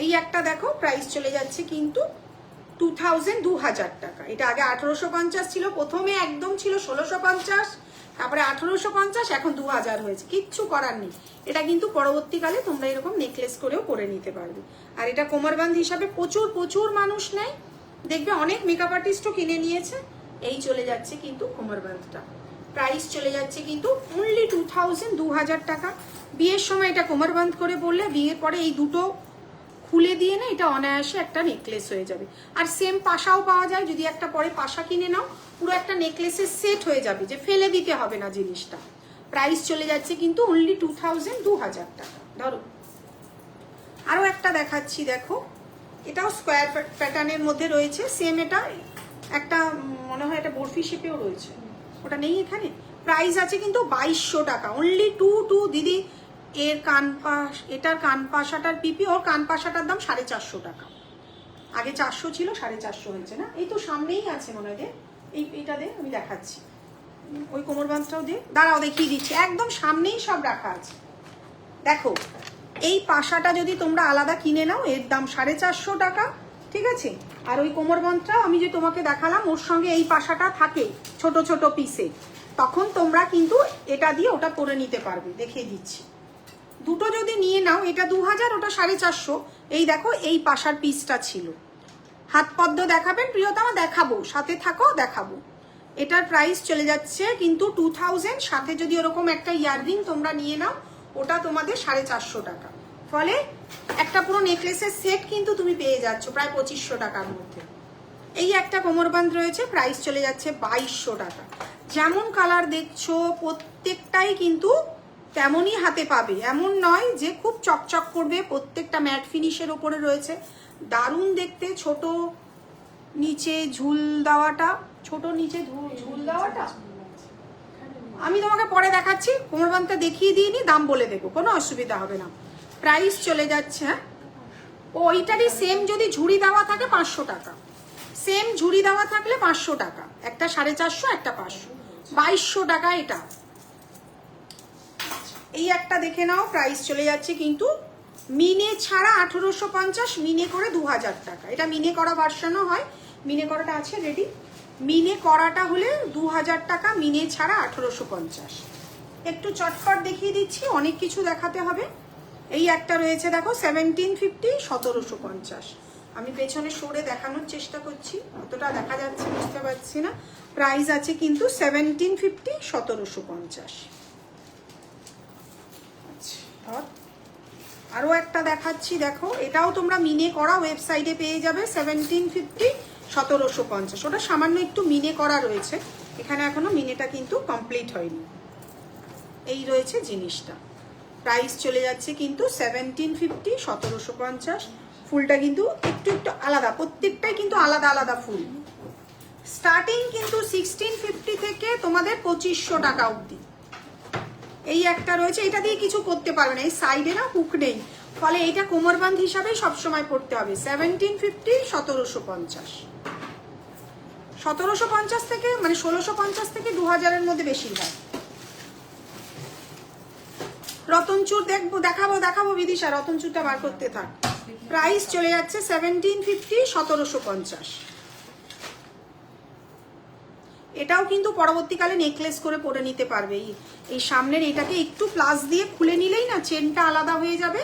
এই একটা দেখো, প্রাইস চলে যাচ্ছে কিন্তু 2000 টাকা। এটা আগে 1850 ছিল, প্রথমে একদম ছিল 1650, তারপরে 1850, এখন 2000 হয়েছে। কিচ্ছু করার নেই, এটা কিন্তু পরবর্তীকালে তোমরা এরকম নেকলেস করেও পরে নিতে পারবে। আর এটা কোমরবান্ধ হিসাবে প্রচুর প্রচুর মানুষ নেয়, দেখবে অনেক মেকআপ আর্টিস্টও কিনে নিয়েছে। এই চলে যাচ্ছে কিন্তু কোমরবান্ধটা। প্রাইস চলে যাচ্ছে কিন্তু অনলি 2000 টাকা। বিয়ের সময় এটা কোমরবান্ধ করে পরলে বিয়ের পরে এই দুটো খুলে দিয়ে না এটা অনায়াসে একটা নেকলেস হয়ে যাবে। আর সেম পাশাও পাওয়া যায়, যদি একটা পরে পাশা কিনে নাও পুরো একটা নেকলেসের সেট হয়ে যাবে, যে ফেলে দিতে হবে না জিনিসটা। প্রাইস চলে যাচ্ছে কিন্তু অনলি 2000 টাকা। ধরো আরো একটা দেখাচ্ছি, দেখো এটাও স্কোয়ার প্যাটার্নের মধ্যে রয়েছে, সেম এটা একটা মনে হয় এটা বরফি শেপেও রয়েছে, ওটা নেই এখানে। প্রাইস আছে কিন্তু 2200 টাকা, অনলি 2 দিদি। এর কানপাশ, এটার কানপাশাটার পিপি, ওর কানপাশাটার দাম 450 টাকা। আগে 400 ছিল, 450 হয়েছে না। এই তো সামনেই আছে মনে হয়, এইটা দে আমি দেখাচ্ছি, ওই কোমরবান্ধটাও দে, দাঁড়াও দেখিয়ে দিচ্ছি, একদম সামনেই সব রাখা আছে। দেখো এই পাশাটা যদি তোমরা আলাদা কিনে নাও এর দাম 450 টাকা, ঠিক আছে। আর ওই কোমরবান্ধটাও আমি যে তোমাকে দেখালাম ওর সঙ্গে এই পাশাটা থাকে ছোট ছোট পিসে, তখন তোমরা কিন্তু এটা দিয়ে ওটা পরে নিতে পারবে। দেখিয়ে দিচ্ছি, দুটো যদি নিয়ে নাও, এটা 2000, ওটা 450। এই দেখো, এই পাশার পিসটা ছিল। হাত পদ্ম দেখাবেন প্রিয়তমা? দেখাবো, সাথে থাকো, দেখাবো। এটার প্রাইস চলে যাচ্ছে কিন্তু 2000। সাথে যদি ওরকম একটা ইয়াররিং তোমরা নিয়ে নাও, ওটা তোমাদের 450 টাকা। ফলে একটা পুরো নেকলেসের সেট কিন্তু তুমি পেয়ে যাচ্ছ প্রায় 2500 টাকার মধ্যে। এই একটা কোমরবান্ধ রয়েছে, প্রাইস চলে যাচ্ছে 2200 টাকা। যেমন কালার দেখছো প্রত্যেকটাই কিন্তু তেমনই হাতে পাবে, এমন নয় যে খুব চকচক করবে। প্রত্যেকটা ম্যাট ফিনিশের ওপরে রয়েছে, দারুণ দেখতে। ছোট নিচে ঝুল দেওয়াটা, ছোট নিচে ঝুল দেওয়াটা আমি তোমাকে পরে দেখাচ্ছি। কোমরবান্ধটা দেখিয়ে দিইনি, দাম বলে দেবো, কোনো অসুবিধা হবে না। প্রাইস চলে যাচ্ছে, ওইটারই সেম যদি ঝুড়ি দেওয়া থাকে 500 টাকা। সেম ঝুড়ি দেওয়া থাকলে 500 টাকা, একটা 450, একটা 500, 2200 টাকা এটা। এই একটা দেখে নাও, প্রাইস চলে যাচ্ছে কিন্তু মিনে ছাড়া 1850, মিনে করে 2000 টাকা। এটা মিনে করা ভার্সনও হয়, মিনে করাটা আছে রেডি। মিনে করাটা হলে 2000 টাকা, মিনে ছাড়া 1850। একটু চটপট দেখিয়ে দিচ্ছি, অনেক কিছু দেখাতে হবে। এই একটা রয়েছে দেখো 1750, 1750। আমি পেছনে সরে দেখানোর চেষ্টা করছি, অতটা দেখা যাচ্ছে বুঝতে পারছি না। প্রাইস আছে কিন্তু 1750, 1750। আরো একটা দেখাচ্ছি দেখো, এটাও তোমরা মিনে করা ওয়েবসাইটে পেয়ে যাবে 1750, 1750। ওটা সামান্য একটু মিনে করা রয়েছে, এখানে এখনো মিনেটা কিন্তু কমপ্লিট হয়নি। এই রয়েছে জিনিসটা, প্রাইস চলে যাচ্ছে কিন্তু 1750, 1750। ফুলটা কিন্তু একটু একটু আলাদা, প্রত্যেকটাই কিন্তু আলাদা আলাদা ফুল। স্টার্টিং কিন্তু 1650 থেকে তোমাদের 2500 টাকা অবধি। এই একটা রয়েছে, এটা দিয়ে কিছু করতে পারবে না, এই সাইডে না হুক নেই, ফলে এটা কোমরবান্ধ হিসাবে সবসময় পড়তে হবে। 1750, 1750। 1750 থেকে মানে 1650 থেকে 2000-এর মধ্যে বেশিরভাগ। রতনচুর দেখাবো বিদিশা, রতনচুরটা বার করতে থাক। প্রাইস চলে যাচ্ছে 1750, 1750। এটাও কিন্তু পরবর্তীকালে নেকলেস করে পরে নিতে পারবে। এই সামনের এটাকে একটু প্লাস দিয়ে খুলে নিলেই না চেনটা আলাদা হয়ে যাবে,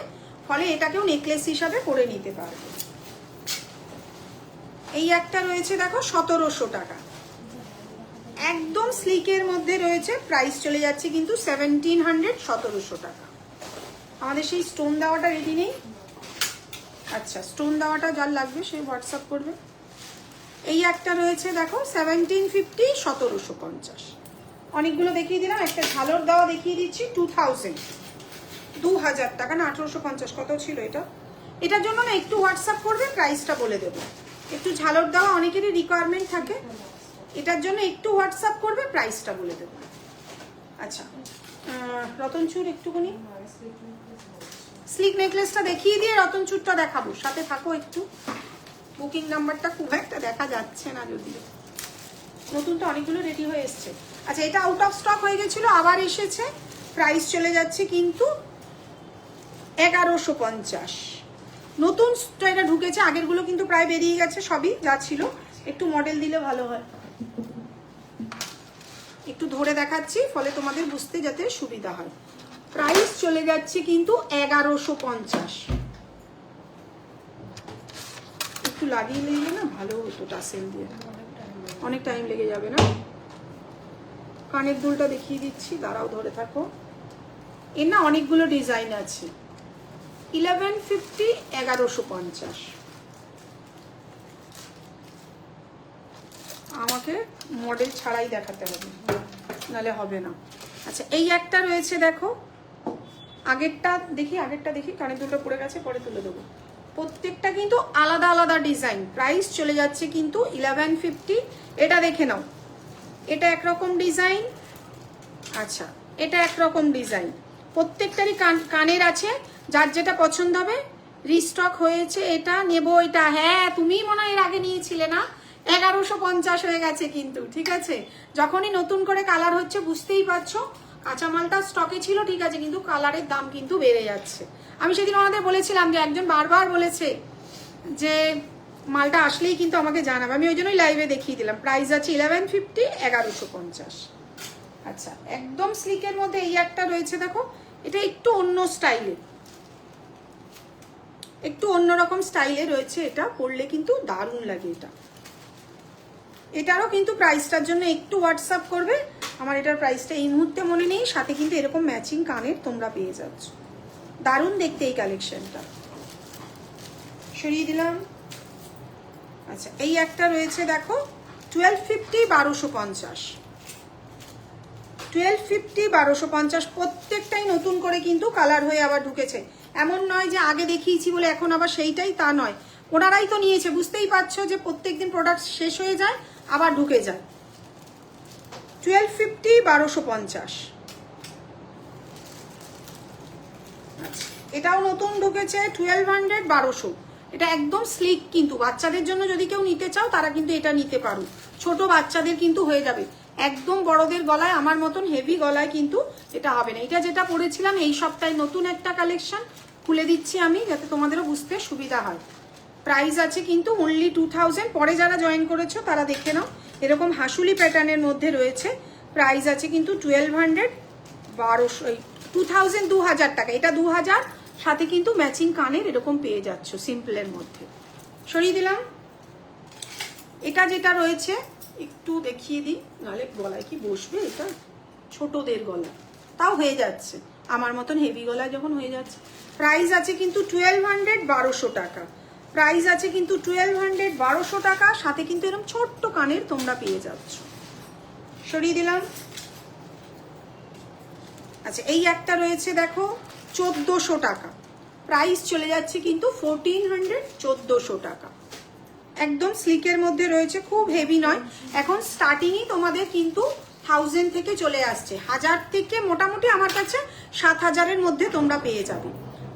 ফলে এটাকেও নেকলেস হিসাবে পরে নিতে পারবে। এই একটা রয়েছে দেখো 1700 টাকা, একদম স্লিকের মধ্যে রয়েছে। প্রাইস চলে যাচ্ছে কিন্তু 1700, 1700 টাকা। আমাদের সেই স্টোন দেওয়াটা রেডি নেই? আচ্ছা, স্টোন দেওয়াটা যার লাগবে সে হোয়াটসঅ্যাপ করবে। এই একটা রয়েছে দেখো 1750, 1750। অনেকগুলো দেখিয়ে দিলাম, একটা ঝালর দেওয়া দেখিয়ে দিচ্ছি 2000 টাকা না 1850, কত ছিল এটা? এটার জন্য না একটু হোয়াটসঅ্যাপ করবে, প্রাইসটা বলে দেবো। একটু ঝালর দেওয়া অনেকেরই রিকোয়ারমেন্ট থাকে, এটার জন্য একটু হোয়াটসঅ্যাপ করবে, প্রাইসটা বলে দেবো। আচ্ছা, রতনচুর একটুখানি স্লিক নেকলেসটা দেখিয়ে দিয়ে রতনচুরটা দেখাবো, সাথে থাকো একটু। বুকিং নাম্বারটা খুব একটা দেখা যাচ্ছে না, যদিও নতুনটা অনেকগুলো রেডি হয়ে এসছে। আচ্ছা, এটা আউট অফ স্টক হয়ে গেছিল, আবার এসেছে। প্রাইস চলে যাচ্ছে কিন্তু 1150। নতুন এটা ঢুকেছে, আগেরগুলো কিন্তু প্রায় বেরিয়ে গেছে, সবই যা ছিল। একটু মডেল দিলে ভালো হয়, একটু ধরে দেখাচ্ছি, ফলে তোমাদের বুঝতে যাতে সুবিধা হয়। প্রাইস চলে যাচ্ছে কিন্তু 1150। একটু লাগিয়ে নিলে না ভালো হতো, টাসেল দিয়ে অনেক টাইম লেগে যাবে না। কানের দুলটা দেখিয়ে দিচ্ছি, দাঁড়াও ধরে থাকো। এর না অনেকগুলো ডিজাইন আছে। 1150, 1150। আমাকে মডেল ছাড়াই দেখাতে হবে, নালে হবে না। আচ্ছা, এই একটা রয়েছে দেখো, আগেরটা দেখি, কানের দুলটা পড়ে গেছে, পরে তুলে দেবো। প্রত্যেকটা কিন্তু আলাদা আলাদা ডিজাইন। প্রাইস চলে যাচ্ছে কিন্তু 1150। এটা দেখে নাও, এটা একরকম ডিজাইন, আচ্ছা এটা একরকম ডিজাইন। প্রত্যেকটারই কানের আছে, যার যেটা পছন্দ হবে। রিস্টক হয়েছে, এটা নেবো, এটা হ্যাঁ তুমি মনে হয় এর আগে নিয়েছিলে না? 1150 হয়ে গেছে কিন্তু, ঠিক আছে। যখনই নতুন করে কালার হচ্ছে বুঝতেই পারছো, কাঁচামালটা স্টকে ছিল ঠিক আছে, কিন্তু কালারের দাম কিন্তু বেড়ে যাচ্ছে। আমি সেদিন ওনাদের বলেছিলাম যে একজন বারবার বলেছে যে মালটা আসলেই কিন্তু আমাকে জানাবে, আমি ওই জন্যই লাইভে দেখিয়ে দিলাম। প্রাইস আছে 1150, 1150। আচ্ছা একদম স্লিকের মধ্যে এই একটা রয়েছে দেখো, এটা একটু অন্য স্টাইলে, একটু অন্যরকম স্টাইলে রয়েছে, এটা পরলে কিন্তু দারুণ লাগে। এটারও কিন্তু প্রাইসটার জন্য একটু হোয়াটসঅ্যাপ করবে, আমার এটার প্রাইসটা এই মুহূর্তে মনে নেই। সাথে কিন্তু এরকম ম্যাচিং কানের তোমরা পেয়ে যাচ্ছ, দারুণ দেখতে এই কালেকশনটা। সরিয়ে দিলাম। আচ্ছা এই একটা রয়েছে দেখো 1250 1250, 1250 1250, প্রত্যেকটাই নতুন করে কিন্তু কালার হয়ে আবার ঢুকেছে। এমন নয় যে আগে দেখিয়েছি বলে এখন আবার সেইটাই, তা নয়, ওনারাই তো নিয়েছে, বুঝতেই পারছো যে প্রত্যেকদিন প্রোডাক্ট শেষ হয়ে যায় আবার ঢুকে যায়। 1250 1250। আচ্ছা এটাও নতুন ঢুকেছে 1200 1200। এটা একদম স্লিক, কিন্তু বাচ্চাদের জন্য যদি কেউ নিতে চাও তারা কিন্তু এটা নিতে পারো, ছোট বাচ্চাদের কিন্তু হয়ে যাবে। একদম বড়দের গলায় আমার মতন হেভি গলায় কিন্তু এটা হবে না। এটা যেটা পরেছিলাম এই সপ্তাহে নতুন একটা কালেকশন, খুলে দিচ্ছি আমি যাতে তোমাদেরও বুঝতে সুবিধা হয়। প্রাইস আছে কিন্তু অনলি 2000, পরে যারা জয়েন করেছো তারা দেখে নাও। এরকম হাসুলি প্যাটার্নের মধ্যে রয়েছে, প্রাইস আছে কিন্তু 1200 1200 2000 2000 টাকা। এটা 2000, সাথে কিন্তু ম্যাচিং কানের এরকম পেয়ে যাচ্ছ সিম্পলের মধ্যে। সরিয়ে দিলাম। এটা যেটা রয়েছে একটু দেখিয়ে দিই, নাহলে গলায় কি বসবে, এটা ছোটদের গলা তাও হয়ে যাচ্ছে, আমার মতন হেভি গলায় যখন হয়ে যাচ্ছে। প্রাইস আছে কিন্তু 1200 1200 টাকা, প্রাইস আছে কিন্তু 1200 1200 টাকা, সাথে কিন্তু এরকম ছোট্ট কানের তোমরা পেয়ে যাচ্ছ। সরিয়ে দিলাম। আচ্ছা এই একটা রয়েছে দেখো 1400 টাকা, প্রাইস চলে যাচ্ছে কিন্তু 1400 1400 টাকা। একদম স্লিকের মধ্যে রয়েছে, খুব হেভি নয়। এখন স্টার্টিংই তোমাদের কিন্তু 1000 থেকে চলে আসছে, 1000 থেকে মোটামুটি আমার কাছে 7000-এর মধ্যে তোমরা পেয়ে যাবে।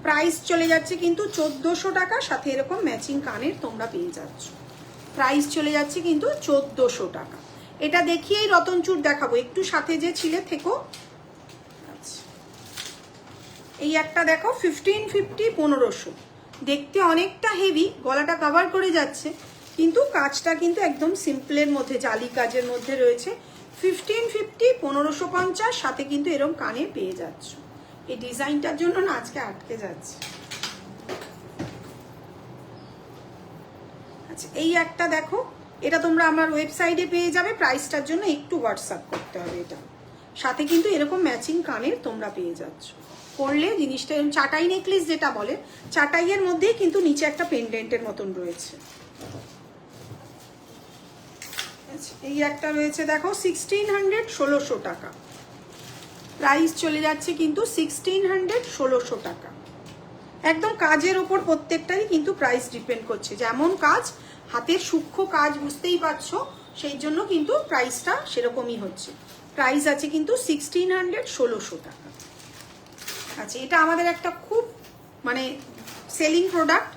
প্রাইস চলে যাচ্ছে কিন্তু 1400 টাকা, সাথে এরকম ম্যাচিং কানের তোমরা পেয়ে যাচ্ছ। প্রাইস চলে যাচ্ছে কিন্তু 1400 টাকা। এটা দেখিয়েই রতনচুর দেখাবো, একটু সাথে যে ছিলে থেকো। এই একটা দেখো 1550 1500, দেখতে অনেকটা হেভি, গলাটা কভার করে যাচ্ছে, কিন্তু কাজটা কিন্তু একদম সিম্পলের মধ্যে, জালি কাজের মধ্যে রয়েছে। 1550 1550, সাথে কিন্তু এরকম কানে পেয়ে যাচ্ছ। এই ডিজাইনটার জন্য না আজকে আটকে যাচ্ছে। আচ্ছা এই একটা দেখো, এটা তোমরা আমার ওয়েবসাইটে পেয়ে যাবে, প্রাইসটার জন্য একটু হোয়াটসঅ্যাপ করতে হবে। এটা সাথে কিন্তু এরকম ম্যাচিং কানের তোমরা পেয়ে যাচ্ছ। পরলে জিনিসটা এরকম চাটাই নেকলেস যেটা বলে, চাটাইয়ের মধ্যেই কিন্তু নিচে একটা পেন্ডেন্টের মতন রয়েছে। এই একটা রয়েছে দেখো 1600 1600 টাকা, প্রাইস চলে যাচ্ছে কিন্তু 1600 1600 টাকা। একদম কাজের ওপর প্রত্যেকটারই কিন্তু প্রাইস ডিপেন্ড করছে, যেমন কাজ, হাতের সূক্ষ্ম কাজ বুঝতেই পারছো, সেই জন্য কিন্তু প্রাইসটা সেরকমই হচ্ছে। প্রাইস আছে কিন্তু 1600 1600 টাকা। আচ্ছা এটা আমাদের একটা খুব মানে সেলিং প্রোডাক্ট,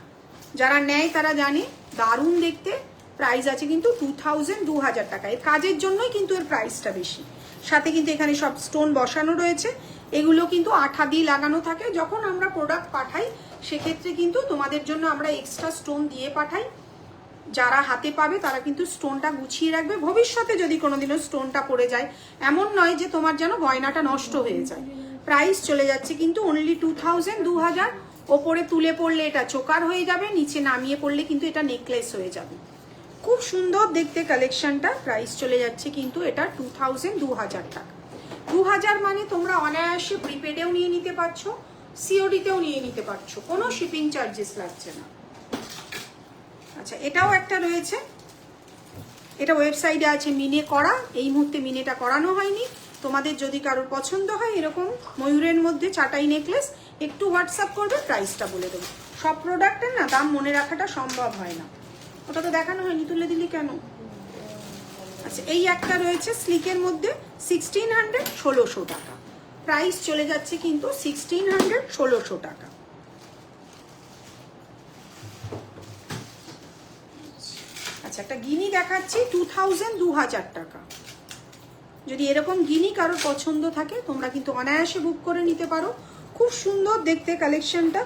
যারা নেয় তারা জানে, দারুণ দেখতে। প্রাইস আছে কিন্তু 2000 2000 টাকা। এর কাজের জন্যই কিন্তু এর প্রাইসটা বেশি। সাথে কিন্তু এখানে সব স্টোন বসানো রয়েছে, এগুলো কিন্তু আঠা দিয়ে লাগানো থাকে। যখন আমরা প্রোডাক্ট পাঠাই সেক্ষেত্রে কিন্তু তোমাদের জন্য আমরা এক্সট্রা স্টোন দিয়ে পাঠাই, যারা হাতে পাবে তারা কিন্তু স্টোনটা গুছিয়ে রাখবে, ভবিষ্যতে যদি কোনোদিনও স্টোনটা পড়ে যায় এমন নয় যে তোমার যেন গয়নাটা নষ্ট হয়ে যায়। প্রাইস চলে যাচ্ছে কিন্তু অনলি 2000 2000। ওপরে তুলে পড়লে এটা চোকার হয়ে যাবে, নিচে নামিয়ে পড়লে কিন্তু এটা নেকলেস হয়ে যাবে। খুব সুন্দর দেখতে কালেকশনটা। প্রাইস চলে যাচ্ছে কিন্তু এটা 2000 2000 টাকা। 2000 মানে তোমরা অনায়াসে প্রিপেডেও নিয়ে নিতে পারছো, সিওডিতেও নিয়ে নিতে পারছো, কোনো শিপিং চার্জেস লাগছে না। আচ্ছা এটাও একটা রয়েছে, এটা ওয়েবসাইটে আছে মিনে করা, এই মুহূর্তে মিনেটা করানো হয়নি। তোমাদের যদি কারোর পছন্দ হয় এরকম ময়ূরের মধ্যে চাটাই নেকলেস, একটু হোয়াটসঅ্যাপ করবে, প্রাইসটা বলে দেবো। সব প্রোডাক্টের না দাম মনে রাখাটা সম্ভব হয় না, ওটা তো দেখানো হয়নি, তুলে দিলি কেন। আচ্ছা এই একটা রয়েছে স্লিকের মধ্যে 1600 1600 টাকা, প্রাইস চলে যাচ্ছে কিন্তু 1600 1600 টাকা। আচ্ছা একটা গিনি দেখাচ্ছি 2000 2000 টাকা। যদি এরকম গিনি কারোর পছন্দ থাকে তোমরা কিন্তু অনায়াসে বুক করে নিতে পারো। খুব সুন্দর দেখতে কালেকশনটা।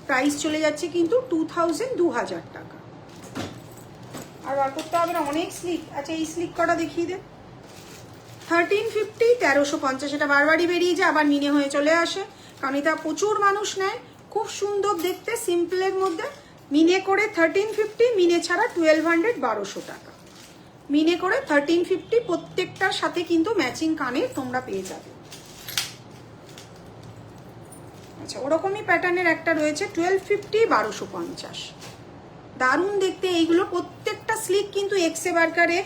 প্রাইস চলে যাচ্ছে কিন্তু 2000 2000 টাকা। আর বার করতে হবে না, অনেক স্লিক। আচ্ছা এই স্লিক কটা দেখিয়ে দে, 1350, 1350। এটা বারবারই বেরিয়ে যায়, আবার মিনে হয়ে চলে আসে, কারণ এটা প্রচুর মানুষ নেয়। খুব সুন্দর দেখতে, সিম্পলের মধ্যে। মিনে করে 1350, মিনে ছাড়া 1200, 1200 টাকা। মিনে করে 1350, প্রত্যেকটার সাথে কিন্তু ম্যাচিং কানের তোমরা পেয়ে যাবে। আচ্ছা, ওরকমই প্যাটার্নের একটা রয়েছে 1250, 1250। দারুণ দেখতে এইগুলো, প্রত্যেকটা স্লিক কিন্তু এক্সে বার্কারে।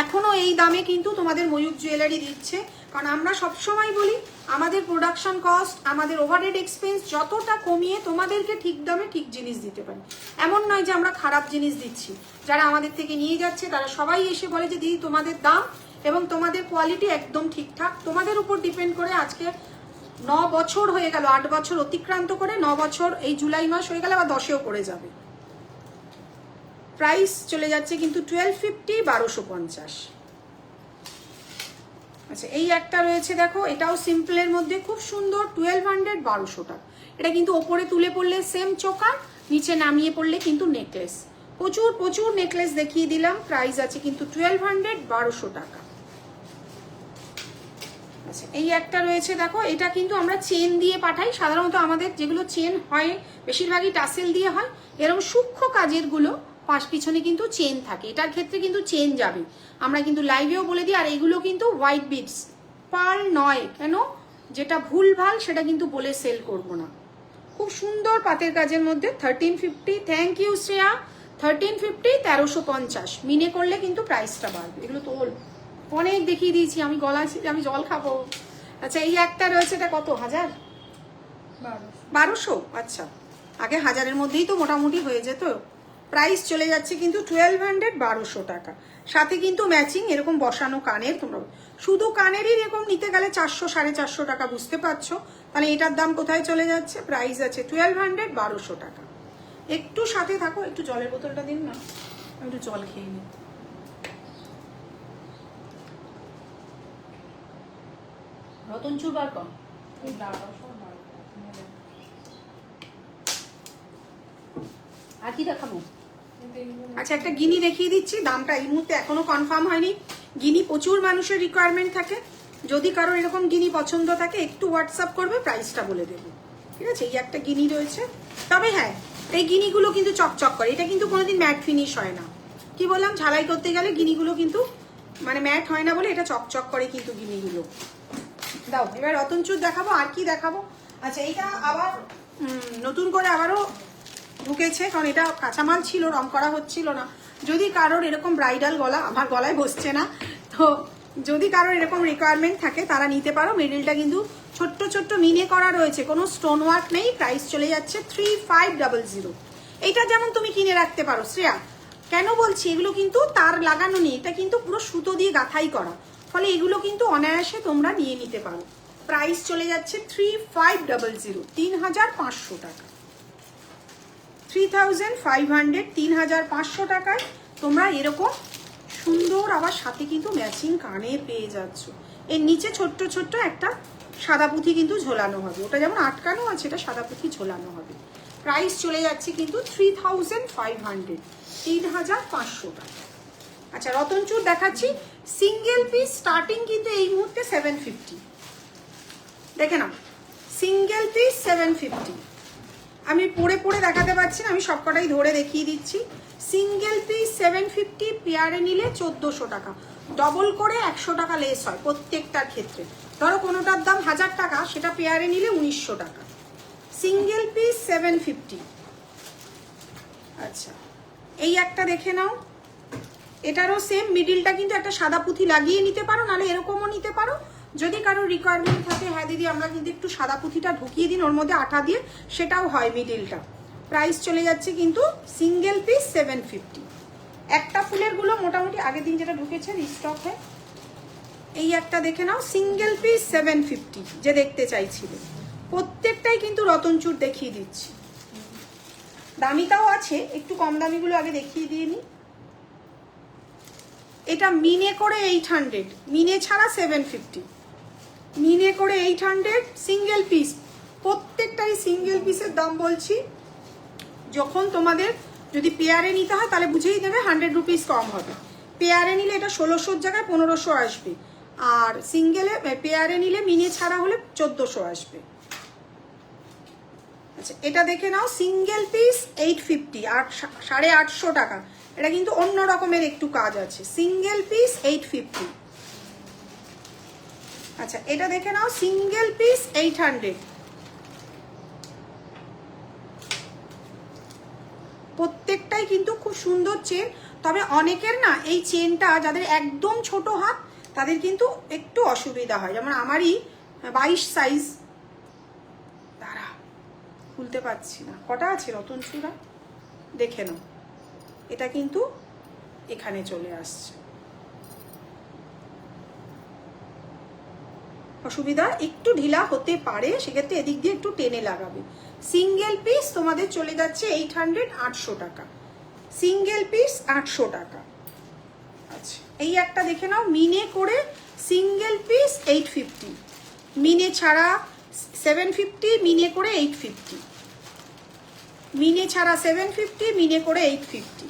এখনো এই দামে কিন্তু তোমাদের ময়ূর জুয়েলারি দিচ্ছে, কারণ আমরা সবসময় বলি আমাদের প্রোডাকশন কস্ট, আমাদের ওভারহেড এক্সপেন্স যতটা কমিয়ে তোমাদেরকে ঠিক দামে ঠিক জিনিস দিতে পারি। এমন নয় যে আমরা খারাপ জিনিস দিচ্ছি। যারা আমাদের থেকে নিয়ে যাচ্ছে তারা সবাই এসে বলে যে দিদি তোমাদের দাম এবং তোমাদের কোয়ালিটি একদম ঠিকঠাক। তোমাদের উপর ডিপেন্ড করে আজকে 9 বছর হয়ে গেল, 8 বছর অতিক্রান্ত করে 9 বছর এই জুলাই মাস হয়ে গেল, আবার 10এও পড়ে যাবে। প্রাইস চলে যাচ্ছে কিন্তু 1250, 1250। আচ্ছা, এই একটা রয়েছে দেখো, এটাও সিম্পলের মধ্যে খুব সুন্দর, 1200, 1200 টাকা। এটা কিন্তু ওপরে তুলে পড়লে সেম চোকার, নিচে নামিয়ে পড়লে কিন্তু নেকলেস। প্রচুর প্রচুর নেকলেস দেখিয়ে দিলাম। প্রাইস আছে কিন্তু 1200, 1200 টাকা। আচ্ছা, এই একটা রয়েছে দেখো, এটা কিন্তু আমরা চেন দিয়ে পাঠাই। সাধারণত আমাদের যেগুলো চেন হয় বেশিরভাগই টাসেল দিয়ে হয়। এরকম সূক্ষ্ম কাজের গুলো পাশ পিছনে কিন্তু চেন থাকে, এটার ক্ষেত্রে কিন্তু চেন যাবে। আমরা কিন্তু লাইভেও বলে দিই। আর এগুলো কিন্তু হোয়াইট বিডস, পার্ল নয়। কেন? যেটা ভুল ভাল সেটা কিন্তু বলে সেল করব না। খুব সুন্দর পাতের কাজের মধ্যে 1350। Thank you Shreya. 1350, 1350। মিনে করলে কিন্তু প্রাইসটা বাড়বে। এগুলো তো অনেক দেখিয়ে দিয়েছি, আমি আমি জল খাবো। আচ্ছা, এই একটা রয়েছে, এটা কত? 1000, 1200। আচ্ছা, আগে 1000-এর মধ্যেই তো মোটামুটি হয়ে যেত। প্রাইস চলে যাচ্ছে কিন্তু 1200, 1200 টাকা। সাথে কিন্তু ম্যাচিং এরকম বসানো কানের। তোমরা শুধু কানেরই এরকম নিতে গেলে 400, 450 টাকা, বুঝতে পারছো? তাহলে এটার দাম কোথায় চলে যাচ্ছে? প্রাইস আছে 1200, 1200 টাকা। একটু সাথে থাকো, একটু জলের বোতলটা দিন না, আমি একটু জল খেয়ে নিই। রতন চুর বার কর। আর কি দেখাবো? আচ্ছা, একটা গিনি দেখিয়ে দিচ্ছি। দামটা এই মুহূর্তে এখনো কনফার্ম হয়নি। গিনি প্রচুর মানুষের রিকোয়ারমেন্ট থাকে। যদি কারো এরকম গিনি পছন্দ থাকে একটু হোয়াটসঅ্যাপ করবে, প্রাইসটা বলে দেবো। ঠিক আছে, এই একটা গিনি রয়েছে। তবে হ্যাঁ, এই গিনিগুলো কিন্তু চকচক করে। এটা কিন্তু কোনোদিন ম্যাট ফিনিশ হয় না। কি বললাম, ঝালাই করতে গেলে গিনিগুলো কিন্তু মানে ম্যাট হয় না বলে এটা চকচক করে কিন্তু গিনিগুলো। দাও, এবার রতনচুর দেখাবো। আর কি দেখাবো? আচ্ছা, এইটা আবার নতুন করে আবারও ঢুকেছে, কারণ এটা কাঁচামাল ছিল, রং করা হচ্ছিল না। যদি কারোর এরকম ব্রাইডাল গলা, আমার গলায় বসছে না, তো যদি কারোর এরকম রিকোয়ারমেন্ট থাকে তারা নিতে পারো। মিডিলটা কিন্তু ছোট্ট ছোট্ট মিনে করা রয়েছে, কোনো স্টোন ওয়ার্ক নেই। প্রাইস চলে যাচ্ছে 3500। এইটা যেমন তুমি কিনে রাখতে পারো শ্রেয়া। কেন বলছি? এগুলো কিন্তু তার লাগানো নেই, এটা কিন্তু পুরো সুতো দিয়ে গাঁথাই করা, ফলে এগুলো কিন্তু অনায়াসে তোমরা নিয়ে নিতে পারো। প্রাইস চলে যাচ্ছে 3500, 3500 টাকা। 3500, 3500 টাকায় তোমরা এরকম সুন্দর, আবার সাথে কিন্তু ম্যাচিং কানের পেয়ে যাচ্ছ। এর নিচে ছোট্ট ছোট্ট একটা সাদা পুঁথি কিন্তু ঝোলানো হবে। ওটা যেমন আটকানো আছে, এটা সাদা পুঁথি ঝোলানো হবে। প্রাইস চলে যাচ্ছে কিন্তু 3500, 3500 টাকা। আচ্ছা, রতনচুর দেখাচ্ছি। সিঙ্গেল পিস স্টার্টিং কিন্তু এই মুহূর্তে 750। দেখে নাও, সিঙ্গেল পিস 750। আমি পরে পরে দেখাতে পারছি না, আমি সবকটাই ধরে দেখিয়ে দিচ্ছি। সিঙ্গেল পিস 750, পেয়ারে নিলে 1400 টাকা। ডবল করে 100 টাকা লেস হয় প্রত্যেকটার ক্ষেত্রে। ধরো কোনোটার দাম 1000 টাকা, সেটা পেয়ারে নিলে 1900 টাকা। Single piece 750। আচ্ছা, এই একটা দেখে নাও। এটারও সেম, মিডিলটা কিন্তু একটা সাদা পুঁথি লাগিয়ে নিতে পারো, নাহলে এরকমও নিতে পারো। যদি কারোর রিকোয়ারমেন্ট থাকে, হ্যাঁ দিদি আমরা কিন্তু একটু সাদা পুঁথিটা ঢুকিয়ে দিন ওর মধ্যে আঠা দিয়ে, সেটাও হয় মিডিলটা। প্রাইস চলে যাচ্ছে কিন্তু সিঙ্গেল পিস 750। একটা ফুলের গুলো মোটামুটি আগের দিন যেটা ঢুকেছে রিস্টক হয়। এই একটা দেখে নাও, সিঙ্গেল পিস 750, যে দেখতে চাইছিলে। প্রত্যেকটাই কিন্তু রতনচুর দেখিয়ে দিচ্ছি। দামিটাও আছে, একটু কম দামিগুলো আগে দেখিয়ে দিয়ে নি। এটা মিনে করে 800, মিনে ছাড়া 750। মিনে করে 800, সিঙ্গেল পিস। প্রত্যেকটাই সিঙ্গেল পিসের দাম বলছি। যখন তোমাদের যদি পেয়ারে নিতে হয় তাহলে বুঝেই দেবে 100 রুপিস কম হবে। পেয়ারে নিলে এটা 1600-র জায়গায় 1500 আসবে। আর সিঙ্গেলে পেয়ারে নিলে মিনে ছাড়া হলে 1400 আসবে। আচ্ছা এটা দেখে নাও, সিঙ্গেল পিস 850, 850 টাকা। এটা কিন্তু অন্য রকমের একটু কাজ আছে, সিঙ্গেল পিস 850। আচ্ছা এটা দেখে নাও, সিঙ্গেল পিস 800। প্রত্যেকটাই কিন্তু খুব সুন্দর চেন। তবে অনেকের না এই চেনটা যাদের একদম ছোট হাত তাদের কিন্তু একটু অসুবিধা হয়, যেমন আমারই 22 সাইজ। দাঁড়া, খুলতে পারছি না, কটা আছে রতন চূড়া দেখে নাও। এটা কিন্তু এখানে চলে আসছে, অসুবিধা একটু ঢিলা হতে পারে, সেক্ষেত্রে এদিক দিয়ে একটু টেনে লাগাবে। সিঙ্গেল পিস তোমাদের চলে যাচ্ছে 800, 800 টাকা, সিঙ্গেল পিস 800 টাকা। আচ্ছা এই একটা দেখে নাও, মিনে করে সিঙ্গেল পিস 850, মিনে ছাড়া 750, মিনে করে 850, মিনে ছাড়া 750, মিনে করে 850।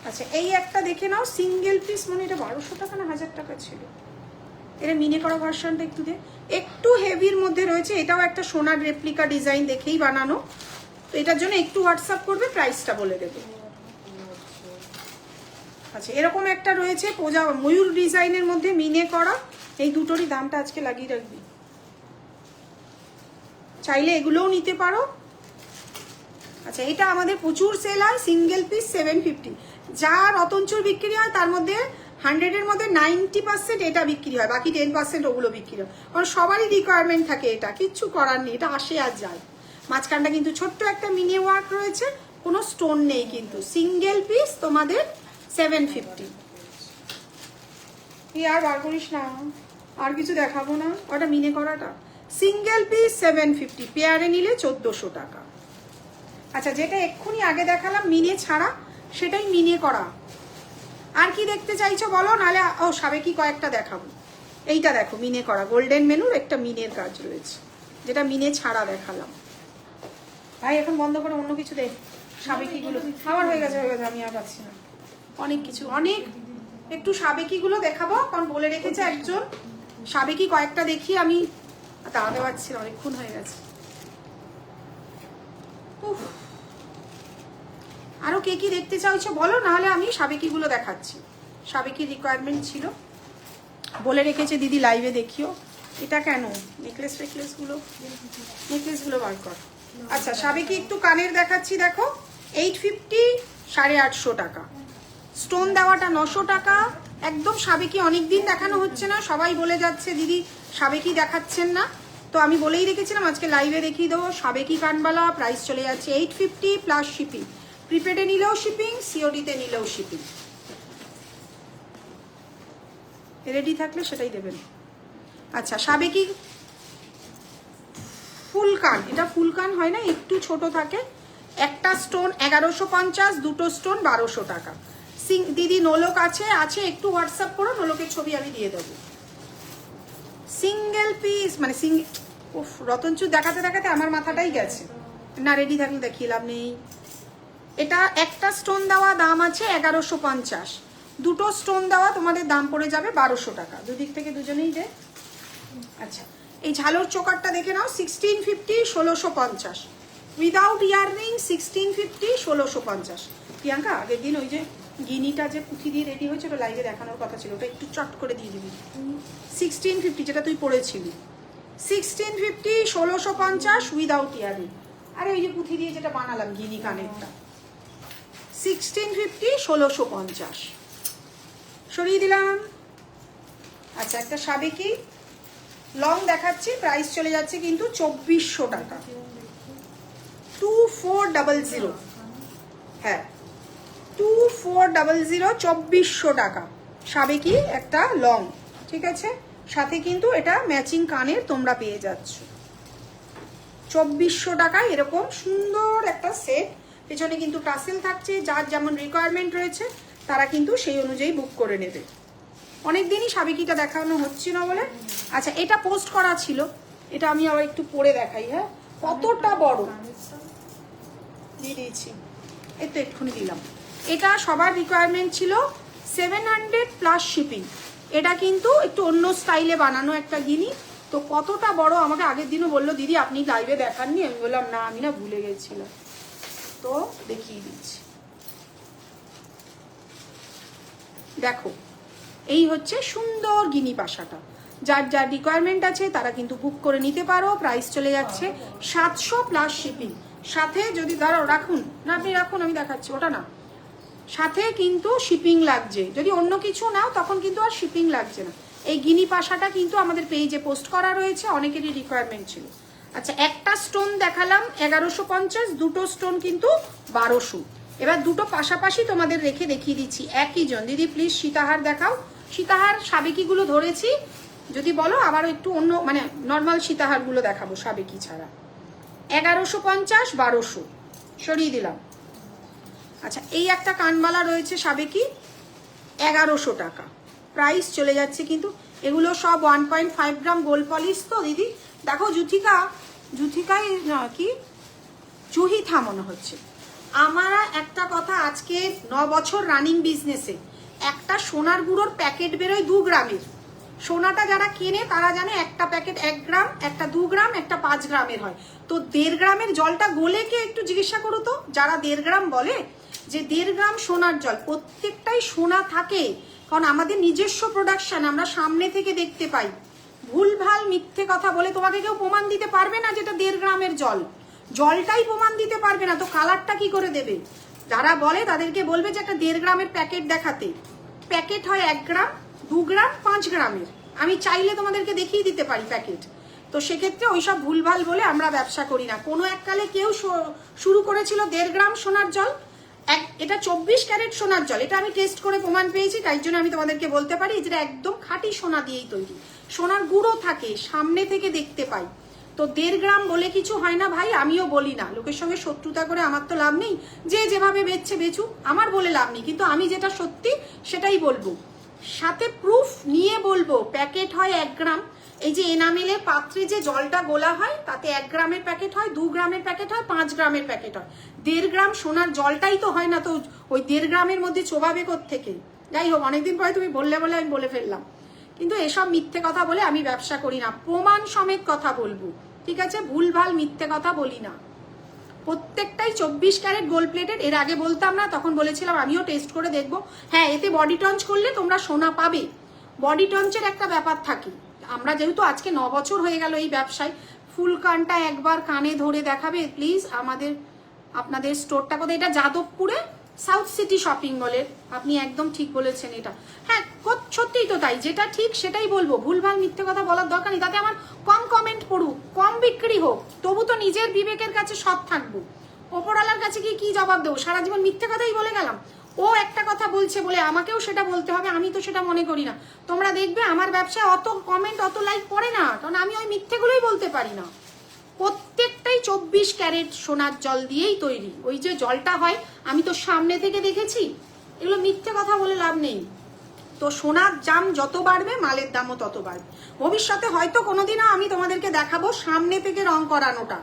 আচ্ছা এই একটা দেখে নাও, সিঙ্গেল পিস, মানে এটা 1200 টাকা না 1000 টাকা ছিল। এটা মিনে করা ভার্সনটা একটু হেভির মধ্যে রয়েছে। এটাও একটা সোনার রেপ্লিকা ডিজাইন দেখেই বানানো, তো এটার জন্য একটু হোয়াটসঅ্যাপ করবে, প্রাইসটা বলে দেবে। আচ্ছা এরকম একটা রয়েছে পোজা ময়ূর ডিজাইনের মধ্যে মিনে করা, এই দুটোরই দামটা আজকে লাগিয়ে রাখবি, চাইলে এগুলোও নিতে পারো। আচ্ছা এটা আমাদের প্রচুর সেল হয়, সিঙ্গেল পিস 750। যা রতনচুর বিক্রি হয় তার মধ্যে 100-এর মধ্যে 90% এটা বিক্রি হয়, বাকি 10% ওগুলো বিক্রি হয়, কারণ সবারই রিকোয়ারমেন্ট থাকে, এটা কিচ্ছু করার নেই, এটা আসে আর যায়। মাঝখানটা কিন্তু ছোট্ট একটা মিনি ওয়ার্ক রয়েছে, কোনো স্টোন নেই কিন্তু। সিঙ্গেল পিস তোমাদের 750। এই আর বার করিস না, আর কিছু দেখাবো না, ওটা মিনে করাটা। সিঙ্গেল পিস 750, পেয়ারে নিলে 1400 টাকা। আচ্ছা যেটা এক্ষুনি আগে দেখালাম মিনে ছাড়া, সেটাই মিনে করা। আর কি দেখতে চাইছো বলো, নাহলে ও সাবেকি কয়েকটা দেখাবো। এইটা দেখো, মিনে করা গোল্ডেন মেনুর একটা মিনের কাজ রয়েছে, যেটা মিনে ছাড়া দেখালাম। ভাই এখন বন্ধ করে অন্য কিছু দেখ, সাবেকিগুলো আমার হয়ে গেছে, আমি আর পাচ্ছি না। অনেক কিছু, অনেক একটু সাবেকিগুলো দেখাবো, কারণ বলে রেখেছে একজন। সাবেকি কয়েকটা দেখি, আমি দাঁড়াতে পারছি না, অনেকক্ষণ হয়ে গেছে। উফ, আরো কে কি দেখতে চাইছো বলো, নাহলে আমি সাবেকিগুলো দেখাচ্ছি। সাবেকি রিকোয়ারমেন্ট ছিল, বলে রেখেছে দিদি লাইভে দেখিও। এটা কেন নেকলেসগুলো বার কর। আচ্ছা সাবেকি একটু কানের দেখাচ্ছি, দেখো 850, 850 টাকা। স্টোন দেওয়াটা 900 টাকা। একদম সাবেকি অনেকদিন দেখানো হচ্ছে না, সবাই বলে যাচ্ছে দিদি সাবেকি দেখাচ্ছেন না, তো আমি বলেই রেখেছিলাম আজকে লাইভে দেখিয়ে দেবো। সাবেকি কানবালা প্রাইস চলে যাচ্ছে 850 প্লাস শিপিং, প্রিপেডে নিলেও শিপিং, সিওডিতে নিলেও শিপিং। রেডি থাকলে সেটাই দেবেন। আচ্ছা সাবেকি ফুলকান, এটা ফুলকান হয় না, একটু ছোট থাকে, একটা স্টোন 1150, দুটো স্টোন 1200 টাকা। দিদি নোলক আছে একটু হোয়াটসঅ্যাপ করো, নোলকের ছবি আমি দিয়ে দেবো। সিঙ্গেল পিস মানে রতনচুর দেখাতে দেখাতে আমার মাথাটাই গেছে না, রেডি থাকলে দেখিয়ে লাভ নেই। এটা একটা স্টোন দেওয়া দাম আছে 1150, দুটো স্টোন দেওয়া তোমাদের দাম পড়ে যাবে 1200 টাকা, দুদিক থেকে দুজনেই দে। আচ্ছা এই ঝালর চোকারটা দেখে নাও, 1650, 1650, উইদাউট ইয়াররিং 1650, 1650। প্রিয়াঙ্কা আগের দিন ওই যে গিনিটা যে পুঁথি দিয়ে রেডি হয়েছে, ওটা লাইভে দেখানোর কথা ছিল, ওটা একটু চট করে দিয়ে দিবি। 1650 যেটা তুই পড়েছিলি, 1650, 1650 উইদাউট ইয়াররিং। আরে ওই যে পুঁথি দিয়ে যেটা বানালাম গিনি কানেরটা, 1650, 1650 সরিয়ে দিলাম। আচ্ছা একটা সাবেকি লং দেখাচ্ছি, প্রাইস চলে যাচ্ছে কিন্তু 2400 টাকা, 2400। হ্যাঁ 2400, 2400 টাকা সাবেকি একটা লং, ঠিক আছে। সাথে কিন্তু এটা ম্যাচিং কানের তোমরা পেয়ে যাচ্ছ 2400 টাকায়। এরকম সুন্দর একটা সেট, পেছনে কিন্তু টাসেল থাকছে, যার যেমন রিকোয়ারমেন্ট রয়েছে তারা কিন্তু সেই অনুযায়ী বুক করে নেবে। অনেকদিনই সাবেকিটা দেখানো হচ্ছে না বলে। আচ্ছা এটা পোস্ট করা ছিল, এটা আমি আবার একটু পরে দেখাই। হ্যাঁ কতটা বড় দিয়ে দিয়েছি, এই তো এক্ষুনি দিলাম। এটা সবার রিকোয়ারমেন্ট ছিল, 700 প্লাস শিপিং, এটা কিন্তু একটু অন্য স্টাইলে বানানো একটা গিনি। তো কতটা বড় আমাকে আগের দিনও বললো দিদি আপনি লাইভে দেখাননি, আমি বললাম না আমি না ভুলে গেছিলাম, তো দেখিয়ে দিচ্ছি। দেখো এই হচ্ছে সুন্দর গিনি পাশাটা, যার যার রিকোয়ারমেন্ট আছে তারা কিন্তু বুক করে নিতে পারো। প্রাইস চলে যাচ্ছে 700 প্লাস শিপিং। সাথে যদি ধরো রাখুন না, আপনি রাখুন আমি দেখাচ্ছি, ওটা না, সাথে কিন্তু শিপিং লাগছে। যদি অন্য কিছু নাও তখন কিন্তু আর শিপিং লাগছে না। এই গিনি পাশাটা কিন্তু আমাদের পেজে পোস্ট করা রয়েছে, অনেকেরই রিকোয়ারমেন্ট ছিল। আচ্ছা একটা স্টোন দেখালাম 1150, দুটো স্টোন কিন্তু 1200। এবার দুটো পাশাপাশি তোমাদের রেখে দেখিয়ে দিচ্ছি একই জন। দিদি প্লিজ সীতাহার দেখাও। সীতাহার সাবেকিগুলো ধরেছি, যদি বলো আবার একটু অন্য মানে নর্মাল সীতাহারগুলো দেখাবো সাবেকি ছাড়া। 1150 1200 সরিয়ে দিলাম। আচ্ছা এই একটা কানবালা রয়েছে সাবেকি 1100 টাকা, প্রাইস চলে যাচ্ছে কিন্তু। এগুলো সব 1.5 গ্রাম গোল্ড পলিশ তো দিদি। দেখো জুথিকায় কি জুহিথা মনে হচ্ছে। আমরা একটা কথা, আজকে 9 বছর রানিং বিজনেসে একটা সোনার গুঁড়োর প্যাকেট বেরোয় 2 গ্রামের। সোনাটা যারা কেনে তারা জানে একটা প্যাকেট 1 গ্রাম, একটা 2 গ্রাম, একটা 5 গ্রামের হয়। তো 1.5 গ্রামের জলটা গলে কে একটু জিজ্ঞাসা করো তো, যারা 1.5 গ্রাম বলে যে 1.5 গ্রাম সোনার জল, প্রত্যেকটাই সোনা থাকে, কারণ আমাদের নিজস্ব প্রোডাকশন, আমরা সামনে থেকে দেখতে পাই। ভুলভাল মিথ্যে কথা বলে তোমাকে কেউ প্রমাণ দিতে পারবে না যেটা 1.5 গ্রামের জল, জলটাই প্রমাণ দিতে পারবে না, তো কালারটা কি করে দেবে? যারা বলে তাদেরকে বলবে যে একটা 1.5 গ্রামের প্যাকেট দেখাতে। প্যাকেট হয় 1 গ্রাম, 2 গ্রাম, 5 গ্রামের। আমি চাইলে তোমাদেরকে দেখিয়ে দিতে পারি প্যাকেট। তো সেক্ষেত্রে ওইসব ভুলভাল বলে আমরা ব্যবসা করি না। কোনো এককালে কেউ শুরু করেছিল 1.5 গ্রাম সোনার জল, এটা 24 ক্যারেট সোনার জল, এটা আমি টেস্ট করে প্রমাণ পেয়েছি, তাই জন্য আমি তোমাদেরকে বলতে পারি যেটা একদম খাঁটি সোনা দিয়েই তৈরি। সোনার গুঁড়ো থাকে, সামনে থেকে দেখতে পাই। তো 1.5 গ্রাম বলে কিছু হয় না ভাই, আমিও বলি না। লোকের সঙ্গে শত্রুতা করে আমার তো লাভ নেই, যে যেভাবে বেচছে বেচুক, আমার বলে লাভ নেই। কিন্তু আমি যেটা সত্যি সেটাই বলবো, সাথে প্রুফ নিয়ে বলবো। প্যাকেট হয় 1 গ্রাম, এই যে এনামেলের পাত্রে যে জলটা গোলা হয় তাতে 1 গ্রামের প্যাকেট হয়, 2 গ্রামের প্যাকেট হয়, 5 গ্রামের প্যাকেট হয়। 1.5 গ্রাম সোনার জলটাই তো হয় না, তো ওই 1.5 গ্রামের মধ্যে চোবাবে থেকে। যাই হোক, অনেকদিন পরে তুমি বললে বলে আমি বলে ফেললাম। কিন্তু এসব মিথ্যে কথা বলে আমি ব্যবসা করি না, প্রমাণ সমেত কথা বলবো, ঠিক আছে? ভুলভাল মিথ্যে কথা বলি না। প্রত্যেকটাই 24 ক্যারেট গোল্ড প্লেটেড। এর আগে বলতাম না, তখন বলেছিলাম আমিও টেস্ট করে দেখবো। হ্যাঁ, এতে বডি টঞ্চ করলে তোমরা সোনা পাবে, বডি টঞ্চের একটা ব্যাপার থাকে। আমরা যেহেতু আজকে 9 বছর হয়ে গেল এই ব্যবসায়, ফুল কানটা একবার কানে ধরে দেখাবে প্লিজ। আপনাদের স্টোরটা কোথায়? এটা যাদবপুরে সাউথ সিটি শপিং মলের। আপনি একদম ঠিক বলেছেন এটা। হ্যাঁ সত্যিই তো তাই, যেটা ঠিক সেটাই বলবো, ভুলভাল মিথ্যে কথা বলার দরকার নেই। তাতে আমার কম কমেন্ট পড়ুক, কম বিক্রি হোক, তবু তো নিজের বিবেকের কাছে সৎ থাকবো। ওপরওয়ালার কাছে গিয়ে কি জবাব দেবো? সারা জীবন মিথ্যে কথাই বলে গেলাম। ও একটা কথা বলছে বলে আমাকেও সেটা বলতে হবে, আমি তো সেটা মনে করি না। তোমরা দেখবে আমার ব্যবসায় অত কমেন্ট অত লাইক পড়ে না, কারণ আমি ওই মিথ্যেগুলোই বলতে পারি না। প্রত্যেকটাই 24 ক্যারেট সোনার জল দিয়েই তৈরি। ওই যে জলটা হয় আমি তো সামনে থেকে দেখেছি, এগুলো মিথ্যে কথা বলে লাভ নেই। তো সোনার দাম যত বাড়বে মালের দামও তত বাড়বে। ভবিষ্যতে হয়তো কোনোদিনও আমি তোমাদেরকে দেখাবো সামনে থেকে রং করানোটা,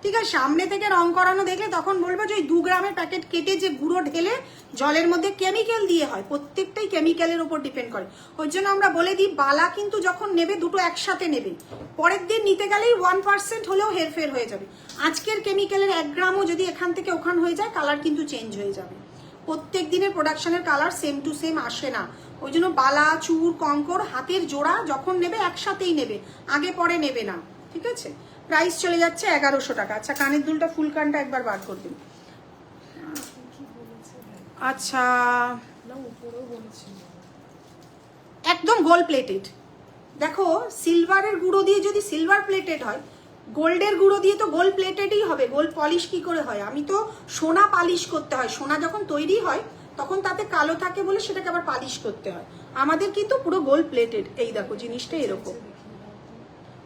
ঠিক আছে? সামনে থেকে রং করানো দেখলে তখন বলবো যে ওই 2 গ্রামের প্যাকেট কেটে যে গুঁড়ো ঢেলে জলের মধ্যে কেমিক্যাল দিয়ে হয়, প্রত্যেকটাই কেমিক্যালের উপর ডিপেন্ড করে। ওই জন্য আমরা বলে দিই বালা কিন্তু যখন নেবে দুটো একসাথে নেবে, পরের দিন নিতে গেলেই 1% হলেও হেরফের হয়ে যাবে। আজকের কেমিক্যালের 1 গ্রামও যদি এখান থেকে ওখান হয়ে যায়, কালার কিন্তু চেঞ্জ হয়ে যাবে। প্রত্যেক দিনের প্রোডাকশনের কালার সেম টু সেম আসে না। ওই জন্য বালা, চুর, কঙ্কর, হাতের জোড়া যখন নেবে একসাথেই নেবে, আগে পরে নেবে না, ঠিক আছে? প্রাইস চলে যাচ্ছে 1100 টাকা। আচ্ছা কানের দুলটা ফুল কানটা একবার বার করবেন। আচ্ছা একদম গোল্ড প্লেটেড। দেখো সিলভারের গুঁড়ো দিয়ে যদি সিলভার প্লেটেড হয়, গোল্ডের গুঁড়ো দিয়ে তো গোল্ড প্লেটেডই হবে। গোল্ড পলিশ কি করে হয়? আমি তো সোনা পালিশ করতে হয়, সোনা যখন তৈরি হয় তখন তাতে কালো থাকে বলে সেটাকে আবার পালিশ করতে হয়। আমাদের কিন্তু পুরো গোল্ড প্লেটেড। এই দেখো জিনিসটা এরকম।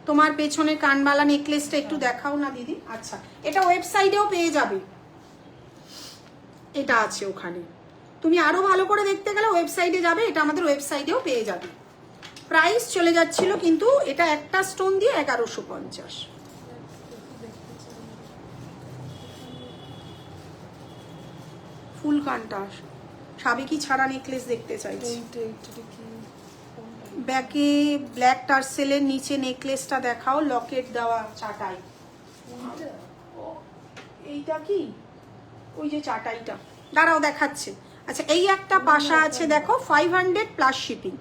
তোমার পেছনে কানবালা নেকলেসটা একটু দেখাও না দিদি। আচ্ছা এটা ওয়েবসাইটেও পেয়ে যাবে, এটা আছে ওখানে। তুমি আরো ভালো করে দেখতে গেলে ওয়েবসাইটে যাবে, এটা আমাদের ওয়েবসাইটেও পেয়ে যাবে। প্রাইস চলে যাচ্ছিল কিন্তু এটা একটা স্টোন দিয়ে 1150। ফুল কানটা সাবেকি ছাড়া নেকলেস দেখতে চাইছি। ব্যাকে ব্ল্যাক টার্সেলের নিচে নেকলেসটা দেখাও, লকেট দেওয়া চাটাই। এইটা কি ওই যে চাটাইটা, দাঁড়াও দেখাচ্ছে। আচ্ছা এই একটা পাশা আছে দেখো, 500 প্লাস শিপিং,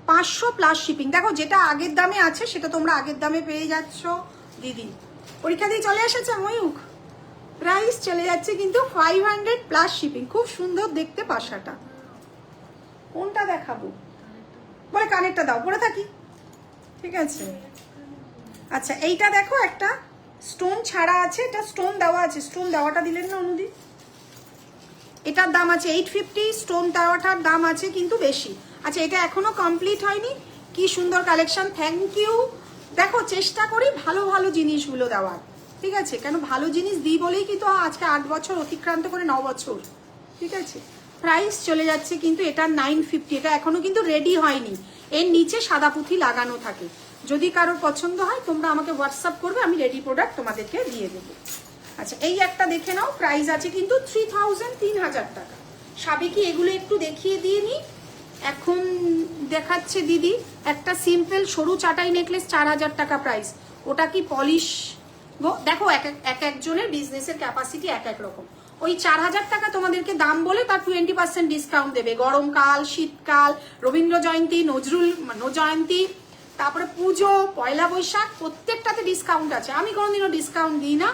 500 প্লাস শিপিং। দেখো যেটা আগের দামে আছে সেটা তোমরা আগের দামে পেয়ে যাচ্ছ। দিদি পরীক্ষা দিয়ে চলে এসেছে ময়ূখ, প্রাইস চলে যাচ্ছে কিন্তু 500 প্লাস শিপিং। খুব সুন্দর দেখতে পাশাটা। কোনটা দেখাবো বলে কানেরটা দাও, পরে থাকি, ঠিক আছে। আচ্ছা এইটা দেখো, একটা স্টোন ছাড়া আছে, এটা স্টোন দেওয়া আছে। স্টোন দেওয়াটা দিলেন না অনুদি? এটার দাম আছে 850, স্টোন দেওয়াটার দাম আছে কিন্তু বেশি। আচ্ছা এটা এখনো কমপ্লিট হয়নি। কি সুন্দর কালেকশন, থ্যাংক ইউ। দেখো চেষ্টা করি ভালো ভালো জিনিসগুলো দেওয়ার, ঠিক আছে, কেন ভালো জিনিস দিই বলেই কিন্তু আজকে 8 বছর অতিক্রান্ত করে 9 বছর, ঠিক আছে। প্রাইস চলে যাচ্ছে কিন্তু এটা 950। এটা এখনো কিন্তু রেডি হয়নি, এর নিচে সাদা পুঁথি লাগানো থাকে। যদি কারোর পছন্দ হয় তোমরা আমাকে হোয়াটসঅ্যাপ করবে, আমি রেডি প্রোডাক্ট তোমাদেরকে দিয়ে দেবো। আচ্ছা এই একটা দেখে নাও, প্রাইস আছে কিন্তু 3000 টাকা। সাবেকি এগুলো একটু দেখিয়ে দিয়ে নি। এখন দেখাচ্ছে দিদি একটা সিম্পল সরু চাটাই নেকলেস, 4000 টাকা প্রাইস। ওটা কি পলিশ গো? দেখো এক একজনের বিজনেসের ক্যাপাসিটি এক এক রকম। ওই 4000 টাকা তোমাদেরকে দাম বলে তার 20% ডিসকাউন্ট দেবে। গরমকাল, শীতকাল, রবীন্দ্র জয়ন্তী, নজরুল জয়ন্তী, তারপরে পুজো, পয়লা বৈশাখ, প্রত্যেকটাতে ডিসকাউন্ট আছে। আমি কোনোদিনও ডিসকাউন্ট দিই না,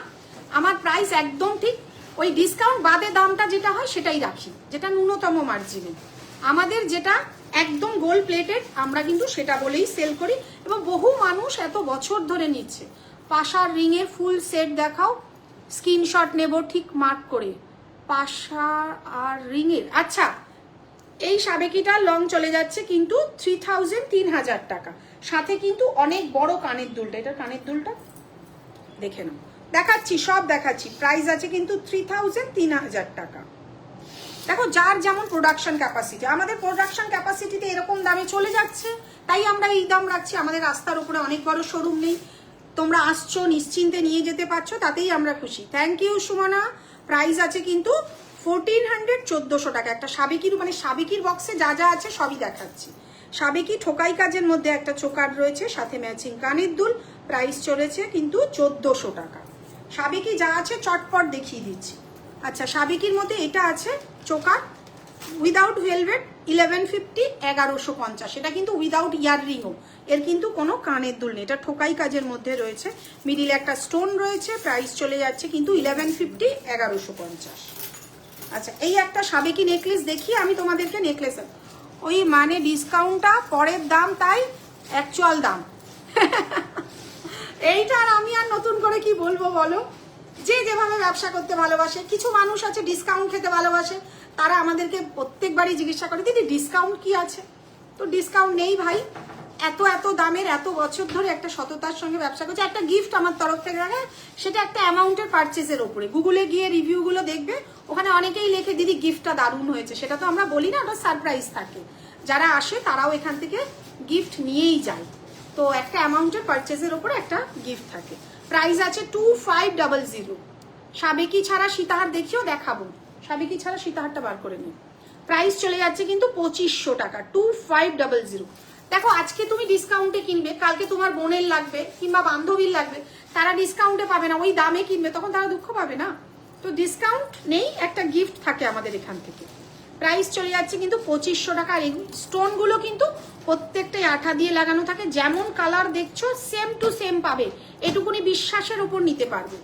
আমার প্রাইস একদম ঠিক ওই ডিসকাউন্ট বাদে দামটা যেটা হয় সেটাই রাখি, যেটা ন্যূনতম মার্জিনে। আমাদের যেটা একদম গোল্ড প্লেটেড আমরা কিন্তু সেটা বলেই সেল করি, এবং বহু মানুষ এত বছর ধরে নিচ্ছে। পাশার রিংয়ের ফুল সেট দেখাও, স্ক্রিনশট নেব ঠিক মার্ক করে। পাশা আর রিংয়ের, আচ্ছা এই সাবেকিটার লং চলে যাচ্ছে কিন্তু 3000 টাকা। সাথে কিন্তু অনেক বড় কানের দুলটা, এটার কানের দুলটা দেখে নাও, দেখাচ্ছি সব দেখাচ্ছি। প্রাইস আছে কিন্তু 3000 টাকা। দেখো যার যেমন প্রোডাকশন ক্যাপাসিটি, আমাদের প্রোডাকশন ক্যাপাসিটিতে এরকম দামে চলে যাচ্ছে, তাই আমরা এই দাম রাখছি। আমাদের রাস্তার উপরে অনেক বড় শোরুম নেই, তোমরা আসছো নিশ্চিন্তে নিয়ে যেতে পারছো, তাতেই আমরা খুশি। Thank you Sumana. প্রাইস আছে কিন্তু 1400, 1400 টাকা। একটা সাবেকির মানে সাবেকির বক্সে যা যা আছে সবই দেখাচ্ছি। সাবেকি ঠোকাই কাজের মধ্যে একটা চোকার রয়েছে, সাথে ম্যাচিং কানের দুল। প্রাইস চলেছে কিন্তু 1400 টাকা। সাবেকি যা আছে চটপট দেখিয়ে দিচ্ছি। আচ্ছা সাবেকির মধ্যে এটা আছে চোকার উইদাউট ভেলভেট, 1150, 1150। এটা কিন্তু উইদাউট ইয়াররিংও, এর কিন্তু কোনো কানের দুল নেই। এটা ঠোকাই কাজের মধ্যে রয়েছে, মিডিলে একটা স্টোন রয়েছে। প্রাইস চলে যাচ্ছে কিন্তু 1150, 1150। আচ্ছা এই একটা সাবেকি নেকলেস দেখি আমি তোমাদেরকে। নেকলেস ওই মানে ডিসকাউন্টটা পরের দাম, তাই অ্যাকচুয়াল দাম এইটা। আর আমি আর নতুন করে কি বলবো বলো, যে যেভাবে ব্যবসা করতে ভালোবাসে। কিছু মানুষ আছে ডিসকাউন্ট খেতে ভালোবাসে, তারা আমাদেরকে প্রত্যেকবারই জিজ্ঞাসা করে দিদি ডিসকাউন্ট কি আছে। তো ডিসকাউন্ট নেই ভাই, এত এত দামের, এত বছর ধরে একটা সততার সঙ্গে ব্যবসা করছে। একটা গিফট আমার তরফ থেকে রাখে, সেটা একটা অ্যামাউন্টের পারচেজের ওপরে। গুগলে গিয়ে রিভিউগুলো দেখবে, ওখানে অনেকেই লেখে দিদি গিফটটা দারুণ হয়েছে। সেটা তো আমরা বলি না, ওটা সারপ্রাইজ থাকে। যারা আসে তারাও এখান থেকে গিফট নিয়েই যায়। তো একটা অ্যামাউন্টের পারচেজের ওপরে একটা গিফট থাকে। প্রাইস আছে 2500। সাবেকি ছাড়া সীতাহার দেখিও দেখাবো, সাবেকি ছাড়া সীতাহারটা বার করে নিই। প্রাইস চলে যাচ্ছে কিন্তু 2500 টাকা, 2500। দেখো আজকে তুমি ডিসকাউন্টে কিনবে, কালকে তোমার বোনের লাগবে কিংবা বান্ধবীর লাগবে, তারা ডিসকাউন্টে পাবে না, ওই দামে কিনবে, তখন তারা দুঃখ পাবে না। তো ডিসকাউন্ট নেই, একটা গিফট থাকে আমাদের এখান থেকে। প্রাইস চলে যাচ্ছে কিন্তু 2500 টাকা। আর এই স্টোনগুলো কিন্তু প্রত্যেকটাই আঠা দিয়ে লাগানো থাকে, যেমন কালার দেখছো সেম টু সেম পাবে, এটুকুনি বিশ্বাসের উপর নিতে পারবে।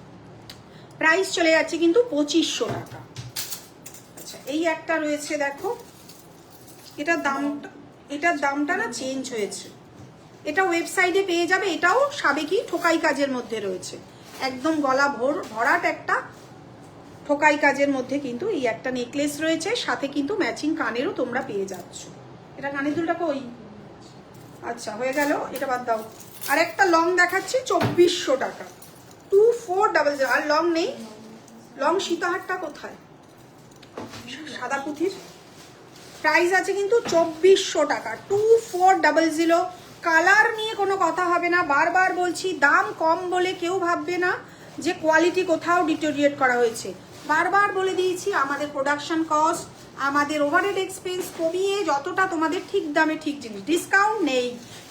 প্রাইস চলে যাচ্ছে কিন্তু 2500 টাকা। আচ্ছা এই একটা রয়েছে দেখো, এটার দামটা না চেঞ্জ হয়েছে, এটা ওয়েবসাইটে পেয়ে যাবে। এটাও সাবেকি ঠোকাই কাজের মধ্যে রয়েছে, একদম গলা ভরাট একটা ঠোকাই কাজের মধ্যে কিন্তু এই একটা নেকলেস রয়েছে, সাথে কিন্তু ম্যাচিং কানেরও তোমরা পেয়ে যাচ্ছ। এটা কানের দুলটা কই? আচ্ছা হয়ে গেল, এটা বাদ দাও। আর একটা লং দেখাচ্ছি 2400 টাকা, 2400। আর লং নেই, লং সীতাহারটা কোথায়? সাদা পুঁথির। প্রাইস আছে কিন্তু 2400 টাকা, 2400। কালার নিয়ে কোনো কথা হবে না, বারবার বলছি দাম কম বলে কেউ ভাববে না যে কোয়ালিটি কোথাও ডিটোরিয়েট করা হয়েছে। বারবার বলে দিয়েছি আমাদের প্রোডাকশন কস্ট আমাদের ওভারহেড এক্সপেন্স কমিয়ে যতটা তোমাদের ঠিক দামে ঠিক জিনিস, ডিসকাউন্ট নেই,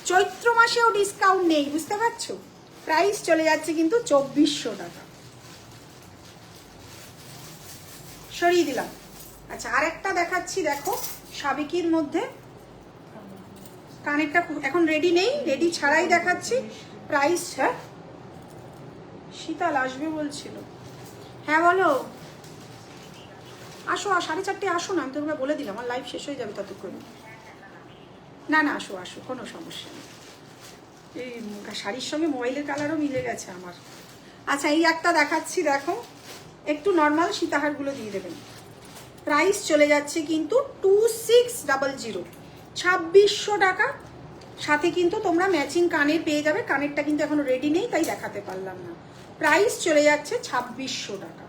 চৈত্র মাসেও ডিসকাউন্ট নেই, বুঝতে পারছো? প্রাইস চলে যাচ্ছে কিন্তু 2400 টাকা, সরিয়ে দিলাম। আচ্ছা আরেকটা দেখাচ্ছি, দেখো সাবেকির মধ্যে, কানেরটা এখন রেডি নেই, রেডি ছাড়াই দেখাচ্ছি। প্রাইস, হ্যাঁ শীতল আসবে বলছিল, হ্যাঁ বলো, আসো 4:30 আসো না, আমি তোমাকে বলে দিলাম আমার লাইভ শেষ হয়ে যাবে ততক্ষণ। না না আসো আসো, কোনো সমস্যা নেই, এই শাড়ির সঙ্গে মোবাইলের কালারও মিলে গেছে আমার। আচ্ছা এই একটা দেখাচ্ছি, দেখো একটু নর্মাল সীতাহারগুলো দিয়ে দেবেন। প্রাইস চলে যাচ্ছে কিন্তু 2600, 2600 টাকা। সাথে কিন্তু তোমরা ম্যাচিং কানের পেয়ে যাবে, কানেরটা কিন্তু এখনো রেডি নেই তাই দেখাতে পারলাম না। প্রাইস চলে যাচ্ছে 2600 টাকা।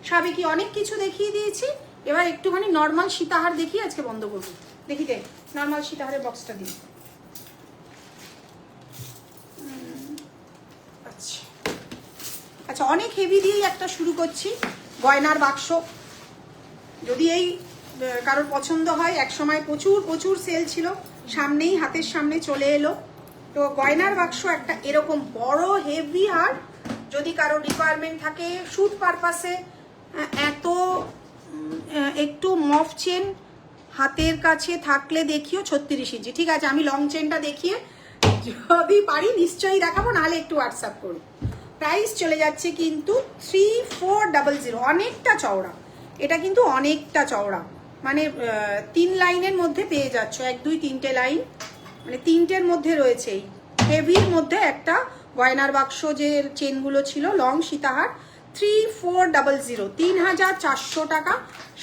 সাবেকি অনেক কিছু দেখিয়ে দিয়েছি, এবার একটুখানি নর্মাল সীতাহার দেখিয়ে আজকে বন্ধ করবো। দেখি দে নর্মাল সীতাহারের বক্সটা দিই। আচ্ছা আচ্ছা, অনেক হেভি দিয়েই একটা শুরু করছি, গয়নার বাক্স। যদি এই কারোর পছন্দ হয়, এক সময় প্রচুর প্রচুর সেল ছিল, সামনেই হাতের সামনে চলে এলো। তো গয়নার বাক্স একটা এরকম বড় হেভি, আর যদি কারোর রিকোয়ারমেন্ট থাকে শুট পারপাসে, এত একটু মফ চেন হাতের কাছে থাকলে দেখিও 36 ইঞ্চি। ঠিক আছে, আমি লং চেনটা দেখিয়ে যদি পারি নিশ্চয়ই দেখাবো, নাহলে একটু হোয়াটসঅ্যাপ করো। প্রাইস চলে যাচ্ছে কিন্তু 3400, অনেকটা চওড়া, এটা কিন্তু অনেকটা চওড়া, মানে 3 লাইনের মধ্যে পেয়ে যাচ্ছ, 1 2 3টে লাইন, মানে 3টের মধ্যে রয়েছে। এই হেভির মধ্যে একটা গয়নার বাক্স, যে চেনগুলো ছিল লং সীতাহার, 3400, 3400 টাকা।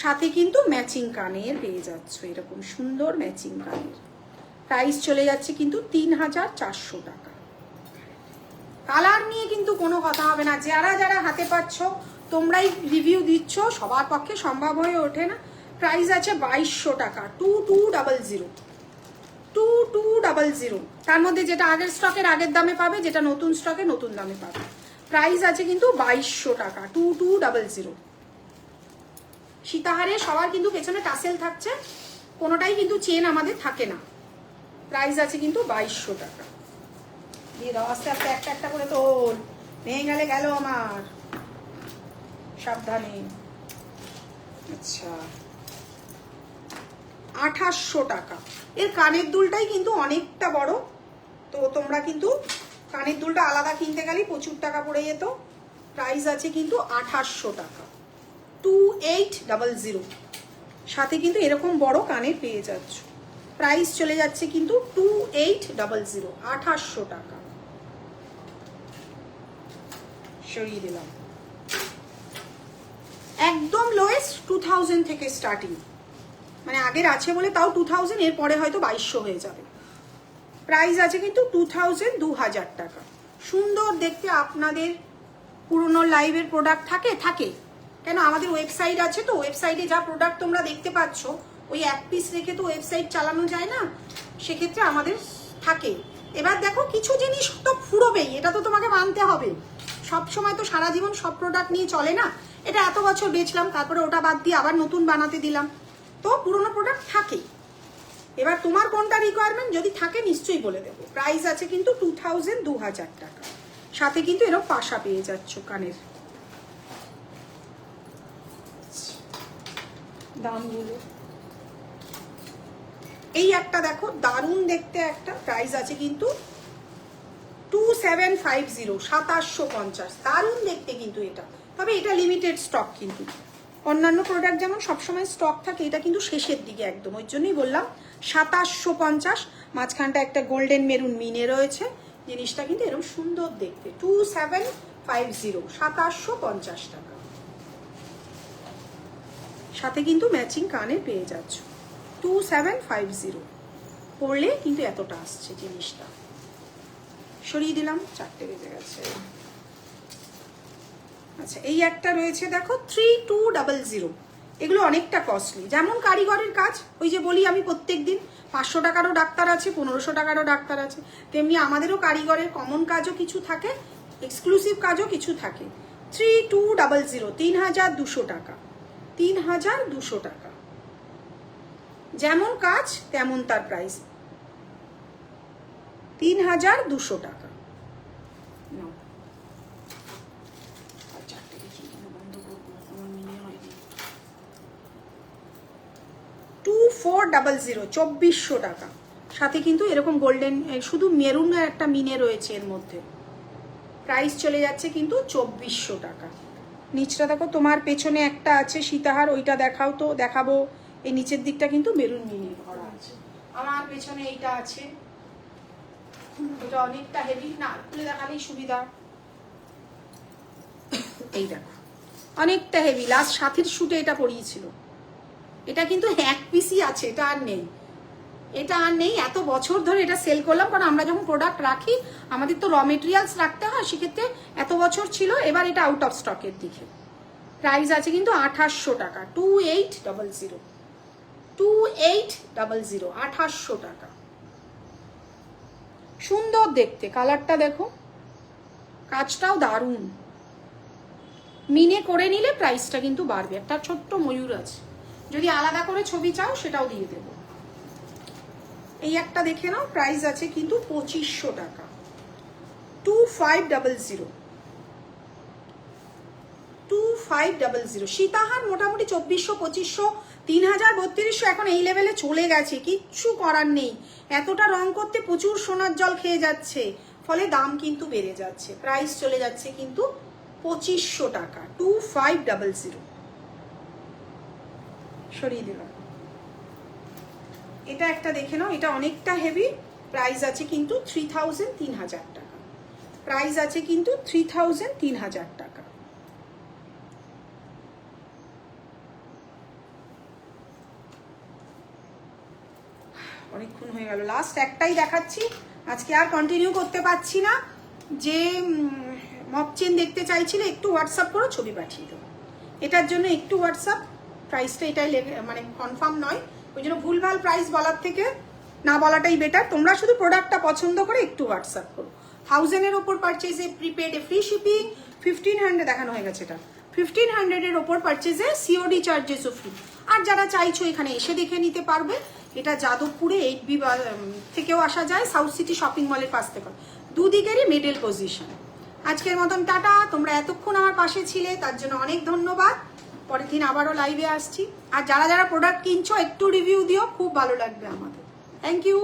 সাথে কিন্তু ম্যাচিং কানের পেয়ে যাচ্ছ, এরকম সুন্দর ম্যাচিং কানের। প্রাইস চলে যাচ্ছে কিন্তু 3400 টাকা। কালার নিয়ে কিন্তু কোনো কথা হবে না, যারা যারা হাতে পাচ্ছ তোমরাই রিভিউ দিচ্ছ, সবার পক্ষে সম্ভব হয়ে ওঠে না। প্রাইস আছে 2200 টাকা, 2200, 2200। তার মধ্যে যেটা আগের স্টকের আগের দামে পাবে, যেটা নতুন স্টকে নতুন দামে পাবে। প্রাইস আছে কিন্তু 2200 টাকা, 2200। সীতাহারে সবার কিন্তু পেছনে টাসেল থাকছে, কোনোটাই কিন্তু চেন আমাদের থাকে না। প্রাইস আছে কিন্তু 2200 টাকা। দিয়ে দাও আস্তে আস্তে, একটা একটা করে তোল, ভেঙে গেলে গেল আমার, সাবধানে। আচ্ছা 2800 টাকা। এর কানের দুলটাই কিন্তু অনেকটা বড়, তো তোমরা কিন্তু কানের দুলটা আলাদা কিনতে গেলেই প্রচুর টাকা পড়ে যেত। প্রাইস আছে কিন্তু 2800 টাকা, 2800। সাথে কিন্তু এরকম বড় কানের পেয়ে যাচ্ছ। প্রাইস চলে যাচ্ছে কিন্তু 2800, 2800 টাকা। সরিয়ে দিলাম। একদম লোয়েস্ট 2000 থেকে স্টার্টিং, মানে আগের আছে বলে তাও 2000, এর পরে হয়তো 2200 হয়ে যাবে। প্রাইস আছে কিন্তু 2000, 2000 টাকা। সুন্দর দেখতে। আপনাদের পুরনো লাইভের প্রোডাক্ট থাকে কেন, আমাদের ওয়েবসাইট আছে, তো ওয়েবসাইটে যা প্রোডাক্ট তোমরা দেখতে পাচ্ছ ওই এক পিস রেখে তো ওয়েবসাইট চালানো যায় না, সেক্ষেত্রে আমাদের থাকে। এবার দেখো কিছু জিনিস তো ফুরবেই, এটা তো তোমাকে মানতে হবে। সব সময় তো সারা জীবন সব প্রোডাক্ট নিয়ে চলে না, এটা এত বছর বেচলাম, তারপরে ওটা বাদ দিয়ে আবার নতুন বানাতে দিলাম, তো পুরনো প্রোডাক্ট থাকে। এবার তোমার কোনটা রিকোয়ারমেন্ট যদি থাকে নিশ্চয়ই বলে দেবো। প্রাইস আছে কিন্তু 2000, 2000 টাকা। সাথে কিন্তু এরকম পাশা পেয়ে যাচ্ছ কানের। দামগুলো এই একটা দেখো দারুণ দেখতে একটা, প্রাইস আছে কিন্তু 2750, 2750। দারুণ দেখতে কিন্তু এটা, তবে এটা লিমিটেড স্টক। কিন্তু অন্যান্য প্রোডাক্ট যেমন সবসময় স্টক থাকে, এটা কিন্তু শেষের দিকে একদম, ওই জন্যই বললাম 2750। মাঝখানটা একটা গোল্ডেন মেরুন মিনে রয়েছে, জিনিসটা কিন্তু এরকম সুন্দর দেখতে। 2750, 2750 টাকা। সাথে কিন্তু ম্যাচিং কানে পেয়ে যাচ্ছ। 2750 পড়লে কিন্তু এতটা আসছে জিনিসটা। সরিয়ে দিলাম, 4টে বেজে গেছে। আচ্ছা এই একটা রয়েছে দেখো 3200, এগুলো অনেকটা কস্টলি। যেমন কারিগরের কাজ, ওই যে বলি আমি প্রত্যেক দিন 500 টাকারও ডাক্তার আছে, 1500 টাকারও ডাক্তার আছে, তেমনি আমাদেরও কারিগরের কমন কাজও কিছু থাকে, এক্সক্লুসিভ কাজও কিছু থাকে। 3200, 3200 টাকা, 3200 টাকা। যেমন কাজ তেমন তার প্রাইস, 3200 টাকা। 2400, 2400 টাকা। সাথে কিন্তু এরকম গোল্ডেন, শুধু মেরুন একটা মিনে রয়েছে এর মধ্যে। প্রাইস চলে যাচ্ছে কিন্তু 2400 টাকা। নিচটা দেখো, তোমার পেছনে একটা আছে সীতাহার, ওইটা দেখাও তো। দেখাবো। এই নিচের দিকটা কিন্তু মেরুন মিনে করা আছে। আমার পেছনে এইটা আছে, এটা অনেকটা হেভি, না খুলে দেখালেই সুবিধা। এই দেখো, অনেকটা হেভি। লাস্ট সাথীর শুটে এটা পরিয়েছিল। এটা কিন্তু এক পিসই আছে, এটা আর নেই, এটা আর নেই। এত বছর ধরে এটা সেল করলাম, কারণ আমরা যখন প্রোডাক্ট রাখি আমাদের তো র মেটেরিয়ালস রাখতে হয়, সেক্ষেত্রে এত বছর ছিল। এবার এটা আউট অফ স্টকের দিকে। প্রাইস আছে কিন্তু 2800 টাকা, 2800, 2800 টাকা। সুন্দর দেখতে, কালারটা দেখো, কাজটাও দারুণ। মিনে করে নিলে প্রাইসটা কিন্তু বাড়বে। একটা ছোট্ট ময়ূর আছে, যদি আলাদা করে ছবি চাও সেটাও দিয়ে দেবো। এই একটা দেখে নাও, প্রাইস আছে কিন্তু 2500 টাকা, 2500, 2500। সীতাহার মোটামুটি 2400, 2500, 3000, 3200 এখন এই লেভেলে চলে গেছে। কিচ্ছু করার নেই, এতটা রং করতে প্রচুর সোনার জল খেয়ে যাচ্ছে, ফলে দাম কিন্তু বেড়ে যাচ্ছে। প্রাইস চলে যাচ্ছে কিন্তু 2500 টাকা, 2500। সরিয়ে দিলাম। এটা একটা দেখে নাও, এটা অনেকটা হেভি। প্রাইস আছে কিন্তু 3000, 3000 টাকা। প্রাইস আছে কিন্তু 3000, 3000 টাকা। অনেকক্ষণ হয়ে গেল, লাস্ট একটাই দেখাচ্ছি, আজকে আর কন্টিনিউ করতে পারছি না। যে মক চেন দেখতে চাইছিলে একটু হোয়াটসঅ্যাপ করো, ছবি পাঠিয়ে দেবো। এটার জন্য একটু হোয়াটসঅ্যাপ, প্রাইসটা এটাই মানে কনফার্ম নয়, ওই জন্য ভুলভাল প্রাইস বলার থেকে না বলাটাই বেটার। তোমরা শুধু প্রোডাক্টটা পছন্দ করে একটু হোয়াটসঅ্যাপ করো। 1000-এর ওপর পারচেজে প্রিপেডে ফ্রি শিপিং, 1500 দেখানো হয়ে গেছে, এটা 1500-এর ওপর পারচেজে সিওডি চার্জেসও ফ্রি। আর যারা চাইছো এখানে এসে দেখে নিতে পারবে। এটা যাদবপুরে 8B থেকেও আসা যায়, সাউথ সিটি শপিং মলের পাশ থেকে, দুদিকেরই মিডল পজিশন। আজকের মতন টাটা। তোমরা এতক্ষণ আমার পাশে ছিলে তার জন্য অনেক ধন্যবাদ। পরের দিন আবারও লাইভে আসছি। আর যারা যারা প্রোডাক্ট কিনছো একটু রিভিউ দিও, খুব ভালো লাগবে আমাদের। Thank you.